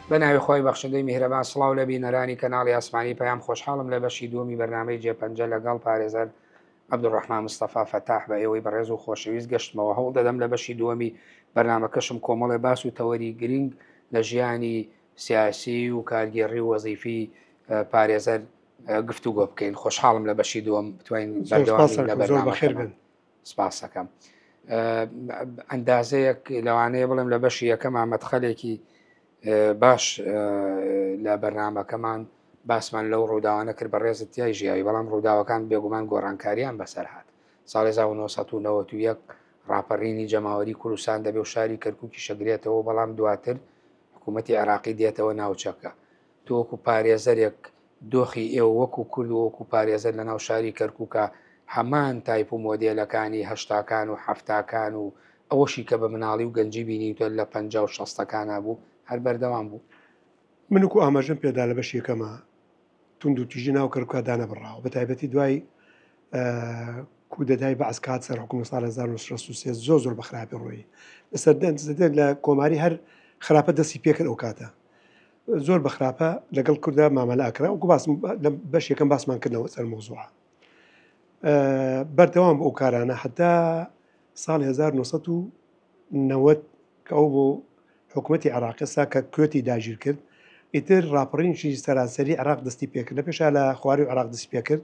بەناوی خۆی بەخشندەی میهرەبان سڵاو لە بینەرانی کەناڵی ئاسمانی پەیام خۆشحاڵم لە بەشی دووەمی بەرنامەی جێپەنجە لەگەڵ پارێزەر عەبدوڕەحمان مستەفا فەتاح بە ئێوەی بەڕێز و خۆشەویست گەشتمەوە هەوڵ دەدەم لە بەشی دووەمی بەرنامەکەشم کۆمەڵێ باس و تەوەری گرنگ لە ژیانی سیاسی و کارگێڕی و وەزیفی پارێزەر گفتوگۆ بکەین. خۆشحاڵم لە بەشی دووەم بتوانین بەردەوامی لە بەرنامەکەمان. سپاس دەکەم. ئەندازەیەک لەوانەیە بڵێم لە بەشی یەکەم مەدخەلێکی باش لە بەرنامەکەمان باسمان لەو ڕووداوانە کرد بە ڕێزت تیای ژیاوی، بەڵام ڕووداوەکان بێگومان گۆڕانکاریان بەسەر هات. ساڵی 1991 ڕاپەڕینی جەماوەری کوردستان دەبێ و شاری کەرکووکی شەگرێتەوە، بەڵام دواتر حکوومەتی عێراقی دێتەوە ناوچەکە. تۆ وەکو پارێزەرێک دۆخی ئێوە وەکو کورد و وەکو پارێزەر لە ناو شاری کەرکووکە هەمان تایپ و مۆدێلەکانی هەشتاکان و حەفتاکان و ئەوەشی کە بە مناڵی و گەنجی بینیتە لە 50 و 60ەکانە بوو هەر بەردەوام بوو. منکو ئاماژەم پێدا لە بەش یەکەمە تونند و تیژی ناو کەرکووکدانە بڕاوە، بە تایبەتی دوای کودەتای بەعس کات سەر حکومەت ساڵ 1963 زۆر بە خراپی ڕۆیی لەسەر لە کۆماری هەر خراپە دەستی پێکرد ئەو کاتە زۆر بە خراپە لەگەڵ کووردا مامەلاکرا وەکو بەش یەکەم باسمان کردنەوە سەر مۆزوعە بەردەوام بۆ ئەو کارانە حتا ساڵ 1990 کە ئەو بۆ حکوومەتی عێراقیسا کە کوێتی داگیر کرد ئیتر ڕاپەڕینشی سەرانسەری عێراق دەستی پێکرد لە پێشا لە خواری و عێراق دەستی پێکرد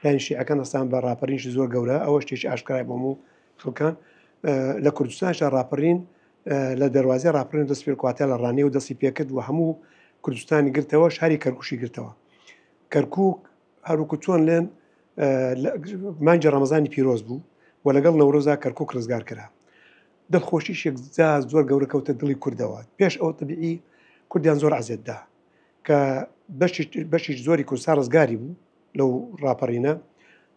لای شیعەکان ئەستان بە ڕاپەڕینشی زۆر گەورە ئەوە شتێکی ئاشکرای بۆ هەموو خەڵکان لە کوردستانشا ڕاپەڕین لە دەواازی ڕاپەڕین دەست پێکواتە لە ڕانی و دەستی پێکرد و هەموو کوردستانی گرتەوە شاری کەرکوشی گرتەوە. کەرکووک هەروکو چۆن لێن مانجی ڕەمەزانی پیرۆز بوو و لەگەڵ نەورۆزا کەرکووک ڕزگار کرا دڵخۆشیشێک زۆر گەورە کەوتە دڵی کوردەوە. پێش ئەو تەبیعی کوردیان زۆر عەزێتدا کە بەشیش زۆری کوردستان ڕزگاری بوو لەو ڕاپەڕینە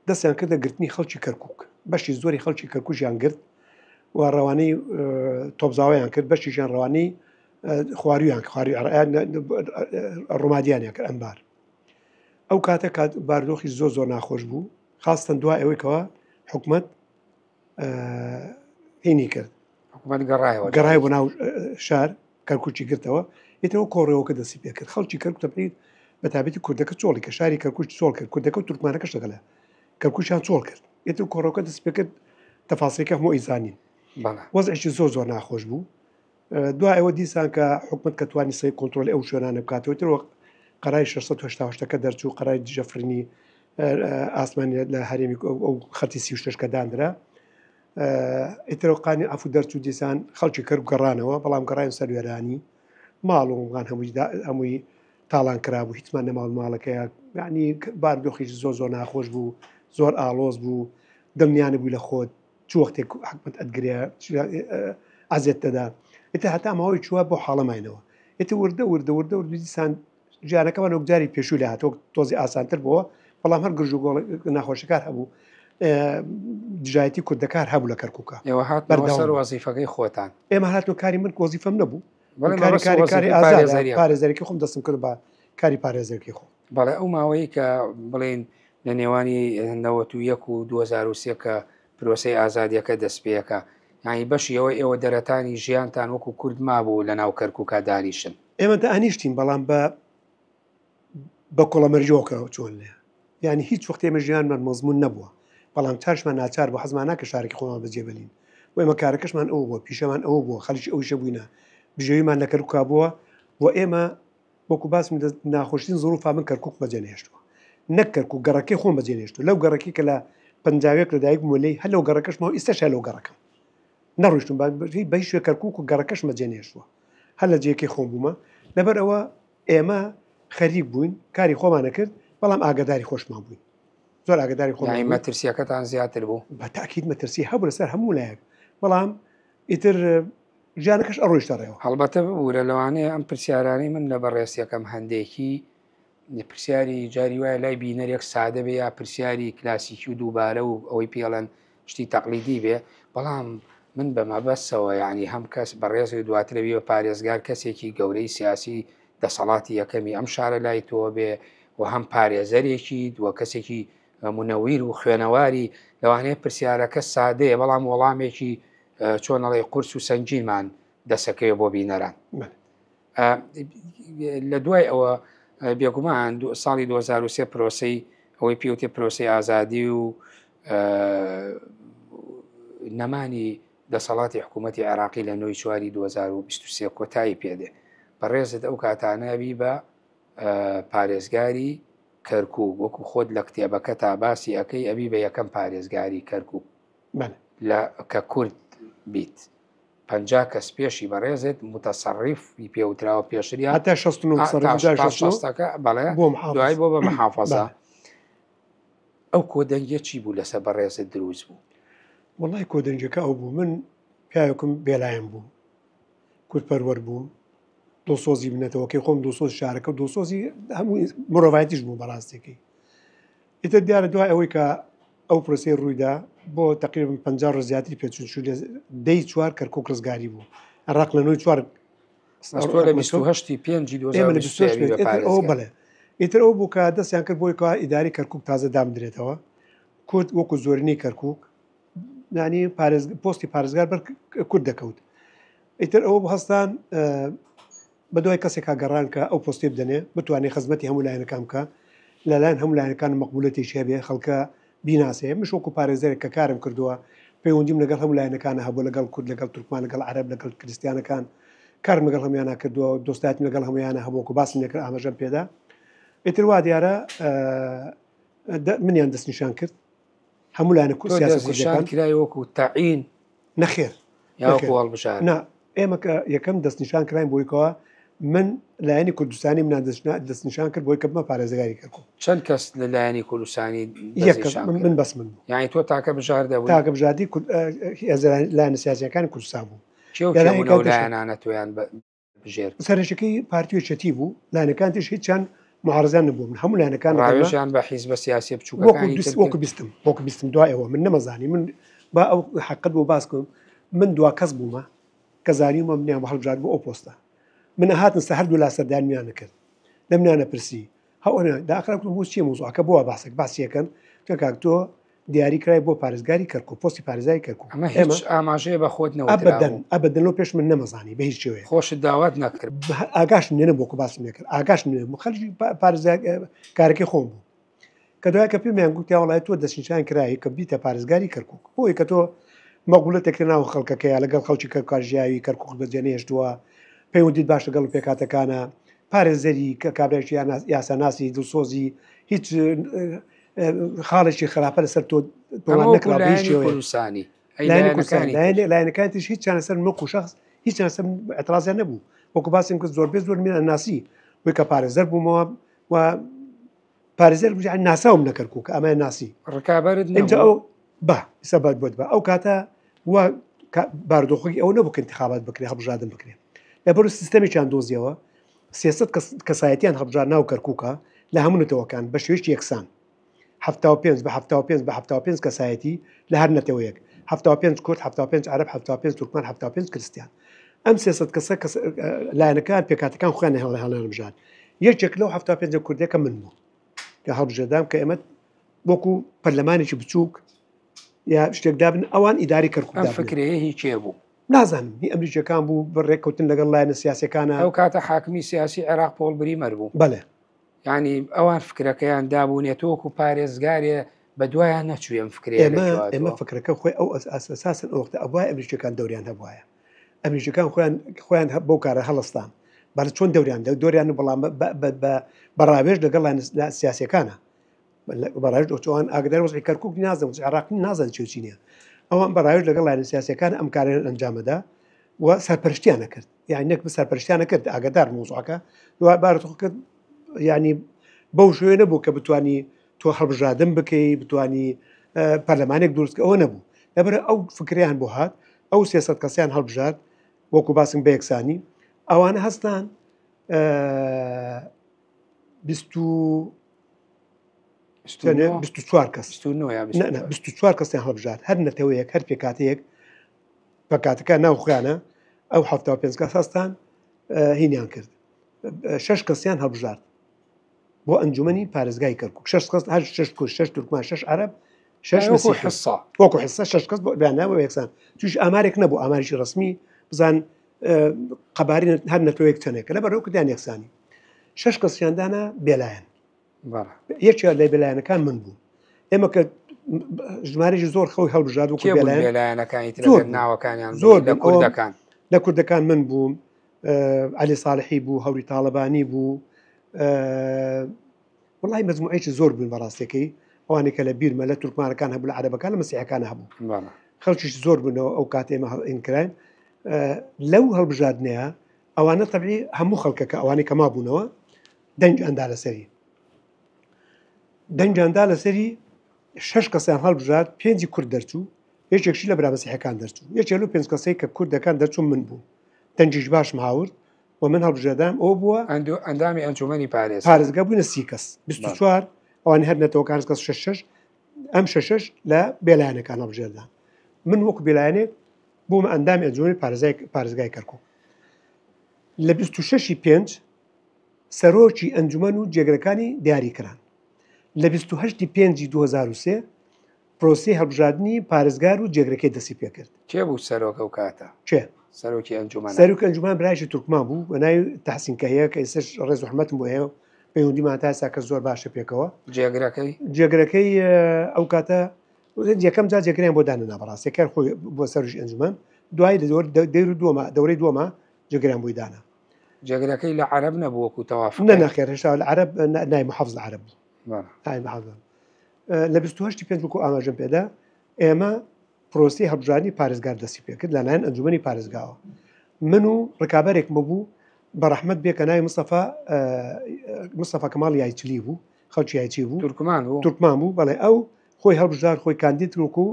دەستیان کردە گرتنی خەڵکی کەرکووک بەشی زۆری خەڵکی کەرکووشیان گرت و ڕەوانەی تۆپزاوایان کرد بەشیشان ڕەوانەی خواریان ڕۆمادیانیان کرد ئەمبار. ئەو کاتە باردۆخی زۆر ناخۆش بوو خاستن دوای ئەوەیەوە حکوومەت هینی کرد گەڕای بۆ ناو شار کەرکووکی گرتەوە ئێتەوە کۆڕێەوەکە دەستی پێکرد خەڵکی کەرکووک تەبعید بە تابەتی کوردەکە چۆڵی کە شاری کەرکووک چۆڵ کرد کوردەکە و تورکمانەکەش لەگەڵە کەرکووچیان چۆڵ کرد ئێتە کۆڕەوەکە دەست پێکرد تەفاسیلەکە هەموو ئیزانین وەزعێکی زۆر ناخۆش بوو. دوای ئەوە دیسان کە حکوومەت کە توانی سەی کۆنتترۆلی ئەو شوێنانە بکاتەوە تر قەرای 688ەکە دەرچوو قەرای دژەفرینی ئاسمانی لە هەرێمی ئەو خەتی 36کە دانرا ئیترۆقانی ئەفو دەرچوو دیسان خەڵکی کەرک گەڕانەوە بەڵام گەڕایان سەر وێرانی ماڵ وڵان هەمووی تاڵان کرابوو هیچمان نەماڵ ماڵەکەیە یعنی باردۆخیش زۆر ناخۆش بوو زۆر ئاڵۆز بوو دڵنیانە بووی لە خۆت چ وەختێک حکومەت ئەدگرێ ئازێت دەدا ئێتە هەتا ماوەی چووە بۆ حاڵەماینەوە ئێتە وردە دیسان ژیانەکەمان وەکجاری پێشوو لە هاتۆ تۆزی ئاسانتر بووە بەڵام هەر گرژ و ناخۆشەکار هەبوو دژایەتی کوردەکار هەبوو لە کەرکووکە بەردەسەر وەزیفەکەی خۆتان ئێمە هاتو کاری من وەزیفەم نەبوو کاری پارێزەرێکی خۆم دەستم کرد بە کاری پارێزەرکی خۆ بەڵێ ئەو ماوەی کە بڵێن لە نێوانی 91 و 2023 کە پرۆسەی ئازادیەکە دەستپێەکە یانی بەشیەوە ئێوە دەرەتانی ژیانتان وەکو کورد مابوو لە ناو کەرکووکە دانیشن ئێمە دانیشتین بەڵام بە کوڵەمەرجۆکەوە چۆن لێ یعنی هیچ وەخت ئێمە ژیانمان مەزمون نەبووە بەڵام چارشمان ناچار بۆ حەزمانە کە شارێکی خۆمان بەجێبەلین و ئێمە کارەکەشمان ئەو بووە پیشەمان ئەوە بووە خەڵکی ئەویشە بووینە بژێویمان لە کەرکووکا بووە و ئێمە وەکو باسم ناخۆشترین زۆروفا من کەرکووک بەجێنێشتووە نەک کەرکووک گەڕەکەی خۆم بەجێنێشتووە لەو گەڕەکەی کە لە پەنجاوێک لەدایک مۆلەی هەر لەو گەڕەکەشمەوە ئیستەشە لەو گەڕەکەم نەڕۆیشتم بەهی شوێ کەرکووک و گەڕەکەش بەجێنێشتووە هەر لە جێکی خۆم بوومە لەبەر ئەوە ئێمە خەریک بووین کاری خۆمانە کرد بەڵام ئاگاداری خۆشمان بووین زۆر ئاگاداری خۆمان مەترسیەکەتان زیاتر بوو بە تاکید مەترسی هەبوو لەسەر هەموو لایەک بەڵام ئیتر ژیانەکەش ئەڕۆیشتە ڕێەوە هەڵبەتە ببوورە لەوانەیە ئەم پرسیارانی من لە بەڕێستیەکەم هەندێکی پرسیاری جاری وایە لای بینەرێک سادە بێ یا پرسیاری کلاسیکی و دووبارە و ئەوەی پێڵەن شتی تەقلیدی بێ بەڵام من بەمەبەستەوە یعنی هەم کەس بەڕێزی دواترەوی بە پارێزگار کەسێکی گەورەی سیاسی دەسەڵاتی یەکەمی ئەم شارە لای تۆ بێ و هەم پارێزەرێکی دووە کەسێکی منەویر و خوێنەواری لەوانەیە پرسیارەکە سادەیە بەڵام وەڵامێکی چۆنەڵی قورس و سەنجیمان دەسەکەوێ بۆ بینەران لە دوای ئەوە بێگومان ساڵی 2023 پرۆسی ئەوەی پێوتێ پرۆسی ئازادی و نەمانی دەسەڵاتی حکوومەتی عێراقی لە نۆی چواری 2023 کۆتایی پێدێ بەڕێزت ئەو کاتانەبی بە پارێزگاری کەرکووک وەکو خۆت لە کتێبەکە تا باسی ئەەکەی ئەبی بە یەکەم پارێزگاری کەرکووک کە کورد بیت 50 کەس پێشی بەڕێزت متەسەڕیفی پێوتراوە پێشریان هەتا 16ەکە بەڵێ دوای بۆ بە مەحافەزە ئەو کۆدەنگە چی بوو لەسەر بەڕێزت دروست بوو؟ وڵای کۆدەنجەکە ئەو بوو من پیاوەکەم بێلایەن بوو کورتپەروەەر بووم دۆسۆزی بنێتەوەکەی خۆم دۆسۆز شارەکە و دۆسۆزی هەموو مرۆڤایەتیش بوو بەڕاستێکی ئیتر دیارە دوای ئەوەی کە ئەو پرۆسی ڕوویدا بۆ تقریبا 50 ڕۆژ زیاتری پێچوون دەی چوار کەرکووک ڕزگاری بوو عێراق لە نۆی چوار بڵێ ئیتر ئەو بوو کە دەستیان کرد بۆی کە ئیداری کەرکووک تازە دامدرێتەوە کورد وەکو زۆرینەی کەرکووک نانی پۆستی پارێزگار بەر کورد دەکەوت ئیتر ئەوە بۆ هەستان بە دوای کەسێکا گەڕان کە ئەو پۆستی بدەنێ بتوانێت خزمەتی هەموو لایەنەکان بکە لەلایەن هەموو لایەنەکان مەقبولەتێکی هەبێ خەڵکە بیناسێ مش وەکو پارێزەرێک کە کارم کردووە پەیوەندیم لەگەڵ هەموو لایەنەکانە هەبوو لەگەڵ کورد لەگەڵ تورکمان لەگەڵ عەرەب لەگەڵ کریستیانەکان کارم لەگەڵ هەمویانە کردووە دۆستایەتیم لەگەڵ هەمویانە هەبووکو باسی نەکرد ئاماژەم پێدا ئیتر وا دیارە منیان دەستنیشان کرد هەموو لایەنە سیاسەکان کرای وەکو تەعین نەخێر ئێمە یەکەم دەستنیشان کراین بۆیکەوە من لایەنی کوردستانی منان دەستنیشان کرد بۆی کە بمە پارێزگاری کەرکووک چەند کەس لە لایەنی کوردستانی من بەس من یانی تۆ تاکە بژاردە تاکە بژاردی لایەنە سیاسیەکانی کوردستان بوو لایەنانە تۆیان بژێر سەرنجەکەی پارتیۆچەتی بوو لایەنەکان تش هیچ چەند معارزان نبوو من هەموو لایەنەکان ڕاوێژیان بە حیزب سیاسی بچووکەکانی وەکو بیستم دوایەوە من نەمەزانی من با ئەو حەقت بۆ باس کەم من دوا کەس بوومە کە زانیومە منیان بە هەڵبژار بۆ ئەو پۆستە من هاتن سە هەردوو لا سەردانمیانە کرد لە منیانە پرسی هەوەنە داخراکو بۆ چی مۆزوعەکە بۆە باسێک باسیەکەن کە کاک تۆ دیاری کرای بۆ پارێزگاری کەرکووک پۆستی پارێزگاری کەرکووک ئەمە هیچ ئاماژەیە بە خۆت ئەبەدەنەوە پێش من نەمەزانی بە هیچ شێوەیە خۆشت داوات نەکرد ئاگاش نێنە بۆکو باسی نەکرد ئاگاش خەلکی کارەکەی خۆم بوو کە دوای کە پێمیان گوتی وڵای تۆ دەستنیشان کرایی کە بیتە پارێزگاری کەرکووک بۆی کە تۆ مەقبولەتێک ناو خەڵکەکەیە لەگەڵ خەڵکی کارژیاوی کەرکووک بەجێنێ هێشتووە پەیوەندیت باش لەگەڵ پێکاتەکانە پارێزەری کە کابراایشی یاساناسی دڵسۆزی هیچ خاڵێکی خراپە لەسەر تۆ کوردستانی لایەنەکانیش هیچ چانە سەر مەکو شخص هیچ سەر ئەترازیان نەبوو وەکو باسیم کرد زۆر میان ناسی بۆی کە پارێزەر بوومەوە و پارێزەر ناساوم نەکەرکووک ئەمە ناسی ڕکابەرت ئەو سەبات بۆت بە ئەو کاتە وە باردۆخۆی ئەو نەبوو انتخابات بکرێ هەڵبژاردن بکرێ لە بەر سیستەمێکیان دۆزیەوە سیاست کەسایەتیان هەڵبژار ناو کەرکووکە لە هەمونەتەوەکان بە شێوەیەکی یەکسان 75 بە 75 بە 75 کەسایەتی لە هەر نەتەوەیەک 75 کورد 75 عەرەب 75 تورکمان 75 کریستیان ئەم سیاست کەسە لایەنەکان پێکاتەکان خۆیان هەڵبژار یەکێک لەو 75 کوردەکە من بوو کە هەڵبژێردام کە ئێمە وەکو پەرلەمانێکی بچووک یا شتێک دابن ئەوان ئیداری کەرکووک فکرەیە هیچ بوو نازانم هی ئەمریکەکان بوو بەڕێککەوتن لەگەڵ لایەنە سیاسەکانە ئەو کاتە حاکمی سیاسی عێراق پۆڵ بریمەر بوو بەڵێ ینی ئەوان فکرەکەیان دابوونێتەوەکو پارێزگارێ بە دوایان نەچوو ئەم فکرێ ئێمە فکرەکە خۆی ئەو ئەساسن ئەوەختە ئەوای ئەمریکەکان دەوریان هەبواە ئەمریکەکان خۆیان بۆ کارە هەڵستان بەر چۆن دەوریان بەڵام بەڕاوێژ لەگەڵ سیاسەکانە بەڕایش ئۆچوان ئاگدار وەزعی کەرکووک نازم عێراقی نازان چێچینە ئەوان بەڕایش لەگەڵ لایەنە سیاسەکان ئەم کارێن ئەنجامەدا و سەرپەرشتیانە کرد یعنی نەک سەرپەرشتیانە کرد ئاگدار مۆزوعەکە دوای بارەتۆ کرد ینی بەو شوێ نەبوو کە بتانی تۆ هەڵبژاردن بکەی بتانی پەرلەمانێک دروستکە ئەوە نەبوو لەبەر ئەو فکریان بۆ هات ئەو سیاست کەسیان هەڵبژارد وەکو باسم بە یەکسانی ئەوانە هەستان 24 کەس 24 کەسیان هەڵبژار هەر نەتەوەیەک هەر پێکاتەیەک پێکاتەکە ناوخیانە ئەو 75 کەس هەستان هینیان کرد 6 کەسیان هەڵبژارد بۆ ئەنجومەنی پارێزگای کەرکووک 6 کەس هەر 6 کورد 6 تورکمان 6 عەرەب 6 وەکو حسە 6 کەس بۆ بەیانناوە یەکسان توش ئامارێک نەبوو ئاماریشی ڕسمی بزان قەبارین هەر نەتۆیەک چەندێکە لە بەرەو کردیان یەکسانی 6 کەسیاندانە بێلایەن یەکێک لە بێلایەنەکان من بوو ئێمە کە ژمارەی زۆر خەوی هەڵبژاد و ناوەکانیان زۆر لە کوردەکان من بووم علی ساڵحی بوو هەوری تاالبانی بوو وڵی مەزموعێکی زۆر بوون بەڕاستەکەی ئەوانێک کە لە بیرمە لە تورکمانەکان هەبوو لە عەرەبەکان لە مەسیحەکان هەبوو خەڵکیش زۆر بوونەوە ئەو کات ئێمە ئینکراین لەو هەڵبژاردنەیە ئەوانە تەبیعی هەموو خەڵکەکە ئەوانەی کەما بوونەوە دەنجاندا لەسەری دەنجاندا لەسەری 6 کەسیان هەڵبژارد 5 کورد دەرچوو یەکێکشی لە برا مەسیحەکان دەرچوو یەکێک لەو 5 کەسەی کە کوردەکان دەرچوو من بوو دەنجیش باش ماورد و من هەڵبژێدام ئەو بووە ئەندامی ئەنجومەنی پارێزگا بووینە 30 کەس 24 ئەوان هەر نەتەوەکان کەس 6 ئەم 6 لە بێلایەنەکان هەڵبژێردان من وەکو بێلایەنێک بوومە ئەندامی ئەنجومەنی پارێزگای کەرکووک لە 26 5 سەرۆکی ئەنجومەن و جێگرەکانی دیاریکران لە 28 5 2003 پرۆسی هەڵبژاردننی پارێزگار و جێگرەکەی دەستی پێکرد کێ بوو سەرۆکە و کاتە چێ سەرۆکی ئەنجومەن سەرۆکی ئەنجومەن برایشی تورکمان بوو و ناوی تەحسین کەهەیە کە ئێستش ڕێز و حرمەتم بۆ هەیە پەیوەندیمان تا ئێستا کە زۆر باشە پێکەوە جێگرەکەی ئەو کاتە یەکەم جار جێگریان بۆ دانەنا بەڕاستیەکە خۆی بۆ سەرۆکی ئەنجومەن دوای دەورەی دووەمە جێگریان بۆی دانا جێگرەکەی لە عەرەب نەبوو وەکو تەوافق نەخێر هێشتا لە عەرەب نای محافظ لە عەرەب بوو لە 28 5 وەکو ئاماژەم پێدا ئێمە پرۆسی هەڵبژاردننی پارێزگار دەستی پێکرد لەلایەن ئەنجومەنی پارێزگاوە من و ڕکابەرێک بوو بەڕەحمەت بێ کە ناوی مستەفا کەماڵ یایچلی بوو خەڵکی یایچی بوو تورکمان بوو بەڵێ ئەو خۆی هەڵبژار خۆی کاندید وەکو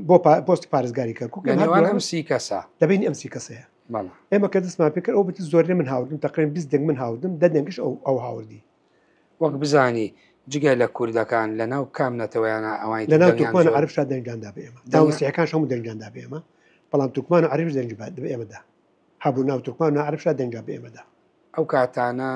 بۆ پۆستی پارێزگاری کەرکووک ئەم 30 کەسە دەبینی ئەم 30 کەسەیە ئێمە کە دەستمان پێکرد ئەو بتی زۆر من هاوردم تقریبا 20 دەنگ من هاوردم 10 دەنگش ئەو هاوردی وەک بزانی جگە لە کوردەکان لە ناو کام نەتەوەیانە ئەوانی لە ناو تورکمان و عەرەبشا دەنگداندا بە ئێمە داوەسیەکان هەموو دەنگداندا بە ئێمە بەڵام تورکمان و عەرەبش دەنگ بە ئێمەدا هەبوو ناو تورکمان و عەرەبشا دەنگا بە ئێمەدا ئەو کاتانە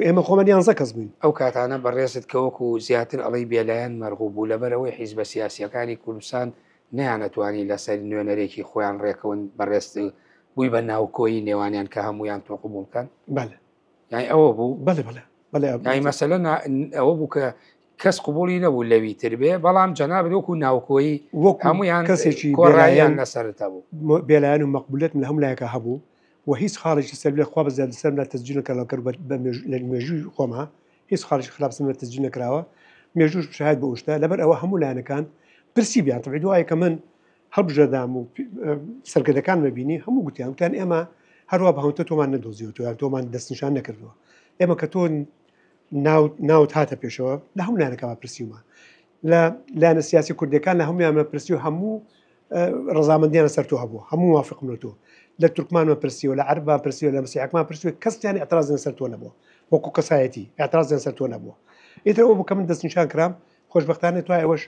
ئێمە خۆمان 11 کەس بووین ئەو کاتانە بەڕێزت کەوەکو زیاتر ئەڵی بێلایەن مەرغوب بوو لەبەرەوەی حیزبە سیاسیەکانی کوردستان نەیانەتوانی لەسەر نوێنەرێکی خۆیان ڕێکەون بەڕێست بووی بە ناوکۆیی نێوانیان کە هەمویان تۆ قبول بکەن یعنی ئەوە بوو یعنی مەسەلەن ئەوە بوو کە کەس قبولی نەبوو لەوی تر بێ بەڵام جەنابەت وەکو ناوکۆیی هەمویان کەسێکی کۆڕاییان لەسەرتا بوو بێلایەن و مەقبولێت لە هەموو لایەکە هەبوو و هیچ خاڵێکی سەر لێ خوا بەزیاد سەر لە تەسجیل نەکراوە لە مێژووی خۆما هیچ خاڵێکی خراپسم لە تەسجیل نەکراوە مێژووش شاهد بە ئوشتا لەبەر ئەوە هەموو لایەنەکان پرسی بیان تەبیعی دوایە کە من هەڵبژێردام و سەرکردەکان مەبینی هەموو گوتیان ئێمە هەروە بەهەوتە تۆمان نەدۆزیوە یان تۆمان دەستنیشان نەکردووە ئێمە کە تۆ ناوت هاتە پێشەوە لە هەموو لایەنەکەمان پرسیومە لە لایەنە سیاسی کوردەکان لە هەمویانمە پرسی و هەموو ڕەزامەندیانە سەر تۆ هەبوو هەموو موافقم لە تۆ لە تورکمانمە پرسیوە لە عەرەبمان پرسیوە لە مەسیحەکمان پرسیوە کەسیان ئەترازیان سەر تۆ نەبووە وەکو کەسایەتی ئەترازیان سەر تۆ نەبووە ئیتر ئەو بوو کە من دەستنیشان کرام خۆشبەختانە توای ئەوەش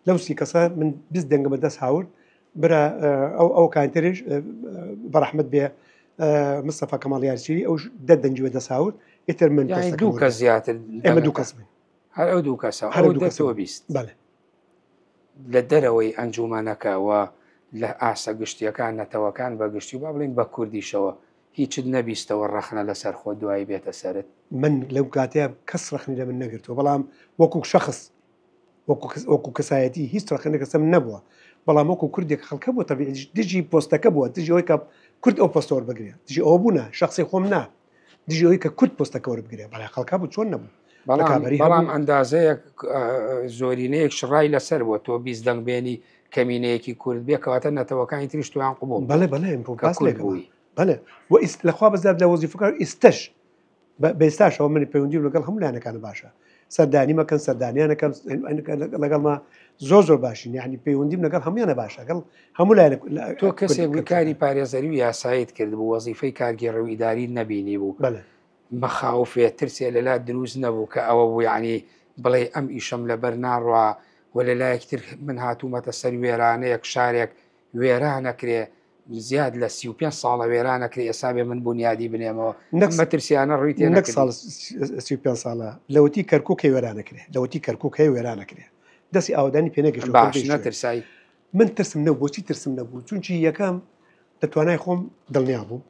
لەو 30 کەسە من 20 دەنگە بەدەست هاورد برا ئەو کانتریش بەڕەحمەت بێ مستەفا کەماڵ یارچی ئەوش 10 دەنگی بەدەست هاورد ئیتر من دوو کەس زیاتر ئێمە دوو کەس بووین هەر ئەو دوو کەسە هەر دەستەوە 20 لە دەرەوەی ئەنجومەنەکەوە لە ئاسە گشتیەکان نەتەوەکان بە گشتی با بڵین بە کوردیشەوە هیچت نەبیستەوە ڕەخنە لەسەر خۆ دوایی بێتە سەرت من لەو کاتەیە کەس ڕەخنی لە من نەگرتووە بەڵام وەکو شەخص وەکو کەسایەتی هیچ ڕەخنە کەسم نەبووە بەڵام وەکو کوردێک خەڵکە بووە تەبیعی دژی پۆستەکە بووە دژی ئەوەی کە کورد ئەو پۆستە وەربگرێت دژی ئەوە بوونە شخصی خۆم نا دژی ئەوەی کە کورد پۆستەکە وەربگرێت بەڵام خەڵکا بوو چۆن نەبوو بەڵام ئەندازەیە زۆرینەیەک شڕای لەسەر بووە تۆ 20 دەنگ بێنی کەمینەیەکی کورد بێ کەواتە نەتەوەکانی تریش تویان قبول بەڵێ لەخوا بەزار لە وەزیفەکان ئێستش بەێستاشەوە من پەیوەندی لەگەڵ هەموو لایەنەکان باشە سەردانی مەکەن سەردانیانەکەم لەگەڵما زۆر باشین یعنی پەیوەندیم لەگەڵ هەمویانە باشە گەڵ هەموو لایەن تۆ کەسێک کاری پارێزەری و یاسایت کرد بوو وەزیفەی کارگێڕە و ئیداری نەبینی بوو مەخاوفێ ترسێ لەلا دروست نەبوو کە ئەوە بوو یعنی بڵێ ئەم ئیشەم لەبەر ناڕوا و لە لایەکتر من هاتوومەتە سەر وێرانەیەک شارێک وێرانەکرێ زیاد لە 35 ساڵە وێرانەکرێ ئێسا بێ من بنیادی بنێمەوە مەترسیانە ڕووی تێ نەک ساڵ 35 ساڵە لەوەتی کەرکووک هەیە وێرانەکرێ لەوەتی کەرکووک هەیە وێرانەکرێ دەستی ئاودانی پێ نەگەشت باش نەترسایی من ترسم نەبوو بۆچی ترسم نەبوو چونکی یەکەم لە توانای خۆم دڵنیا بوو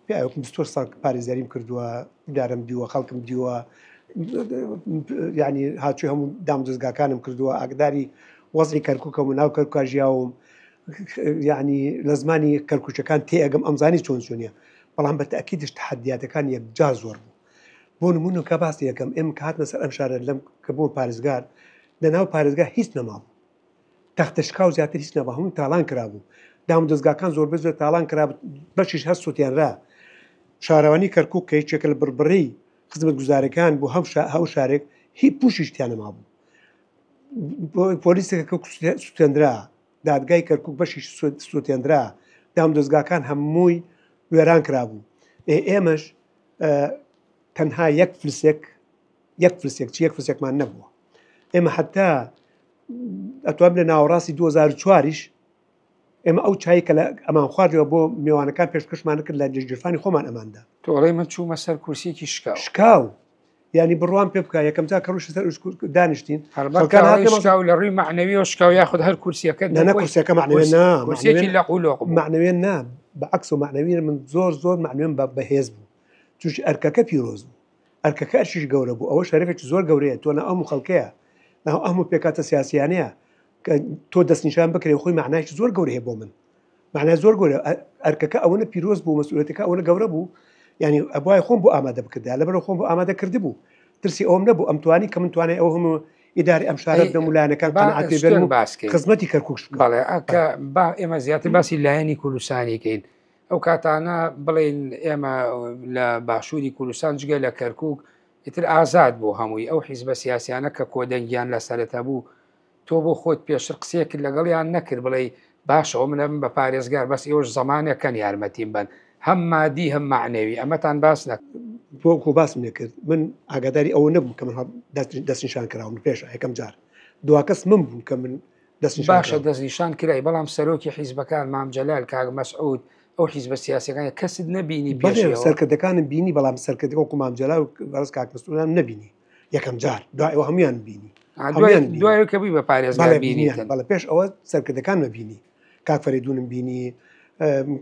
پیاوەکم 24 ساڵ پارێزەریم کردووە دارم دیوە خەڵکم دیوە یعنی هاچووی هەموو دامدۆزگاکانم کردووە ئاگداری وەزعی کەرکووکەم و ناو کەرکووکە ژیاوم یعنی لە زمانی کەرکووچەکان تێئەگەم ئەمزانی چۆن چۆنیە بەڵام بە تەئەکیدش تەحەدیاتەکان یەکجار زۆر بوو بۆ نمونە کە باسی یەکەم ئێمە کە هاتنە سەر ئەم شارە لەم کە بۆ پارێزگار لە ناو پارێزگا هیچ نەمابوو تەختەشکاو زیاتر هیچ نەبوو هەمووی تاڵان کرابوو دامدۆزگاکان زۆربەی زۆر تاڵان کرا بەشیش هەست سووتێنرا شارەوانی کەرکووک کە هیچێکە لە بڕبڕی خزمەت گوزارەکان بۆ هەو شارێک هیچ پوشیش تیان نەمابوو پۆلیسێکە سووتێنرا دادگای کەرکووک بەشیش سووتێنرا دامدۆزگاکان هەمووی وێران کرابوو ئێمەش تەنها یەک فلسێکمان نەبووە ئێمە حتا ئەتوان لە ناوەڕاستی 2004ش ئێمە ئەو چای کە لە ئەمان خواردەوە بۆ میوانەکان پێشکەشمان کرد لە جێژگرفانی خۆمان ئەماندا تۆڵی من چوومە سەر کورسێکی شکاو ینی بڕوان پێ بکە یەکەم جا کەڕوش سەر دانیشتین شکاو لە ڕووی معنەوی و شکاو یاخود هەر کورسیەکە نە کورسەکە کورسێکی لە قولۆق معنەوێن نا بەعکس و معنەوی من زۆر معنوێن بەهێز بوو توش ئەرکەکە پیرۆز بوو ئەرکەکە ئەرشیش گەورە بوو ئەوە شەرێکی زۆر گەورەیە تۆ نە ئەم خەڵکەیە ناو ئەموو پێکاتە سیاسیانەیە کە تۆ دەستنیشان بکرێ خۆی معنایکی زۆر گەورەیە بۆ من معنای زۆر گەورە ئەرکەکە ئەوەنە پیرۆز بوو مەسئولەتەکە ئەوەنە گەورە بوو ینی ئەبوای خۆم بۆ ئامادە بکردا لەبەر خۆم بۆ ئامادە کرد بوو ترسی ئەوم نەبوو ئەم توانی کە من توانای ئەو هەموو ئیداری ئەم شارە بە مولانەکان قەنەعەتی بێن باسکەین خزمەتی کەرکووک بەڵێ ئەکە با ئێمە زیاتر باسی لایەنی کوردستانیکەین ئەو کاتانە بڵێن ئێمە لە باشووری کوردستان جگە لە کەرکووک ئیتر ئازاد بوو هەمووی ئەو حیزبە سیاسیانە کە کۆدەنگیان لەسەرەتا بوو تۆ بۆ خۆت پێشتر قسەیەکرد لەگەڵیان نەکرد بڵێ باشەوە منە بە پارێزگار بەس ئێوەش زەمانێکەن یارمەتیم بن هەم مادی هەم معنەوی ئەمەتان باس نەکرد بۆکو باسم نەکرد من ئاگاداری ئەوە نەبووم کە من دەستنیشان کراوم پێش یەکەم جار دواکەس من بووم کە من باشە دەستنیشان کرای بەڵام سەرۆکی حیزبەکان مام جەلال کاک مەسعود ئەو حیزبە سیاسەکانی کەست نەبینی سەرکردەکانم بینی بەڵام سەرکردەوەکو مام جەلال و بەڕست کاک مەسعودیان نەبینی یەکەم جار دوایەوە هەمویان بینی دوای کە بووی بە پارێزگار بینی بەڵام پێش ئەوە سەرکردەکان مەبینی کاک فەریدونم بینی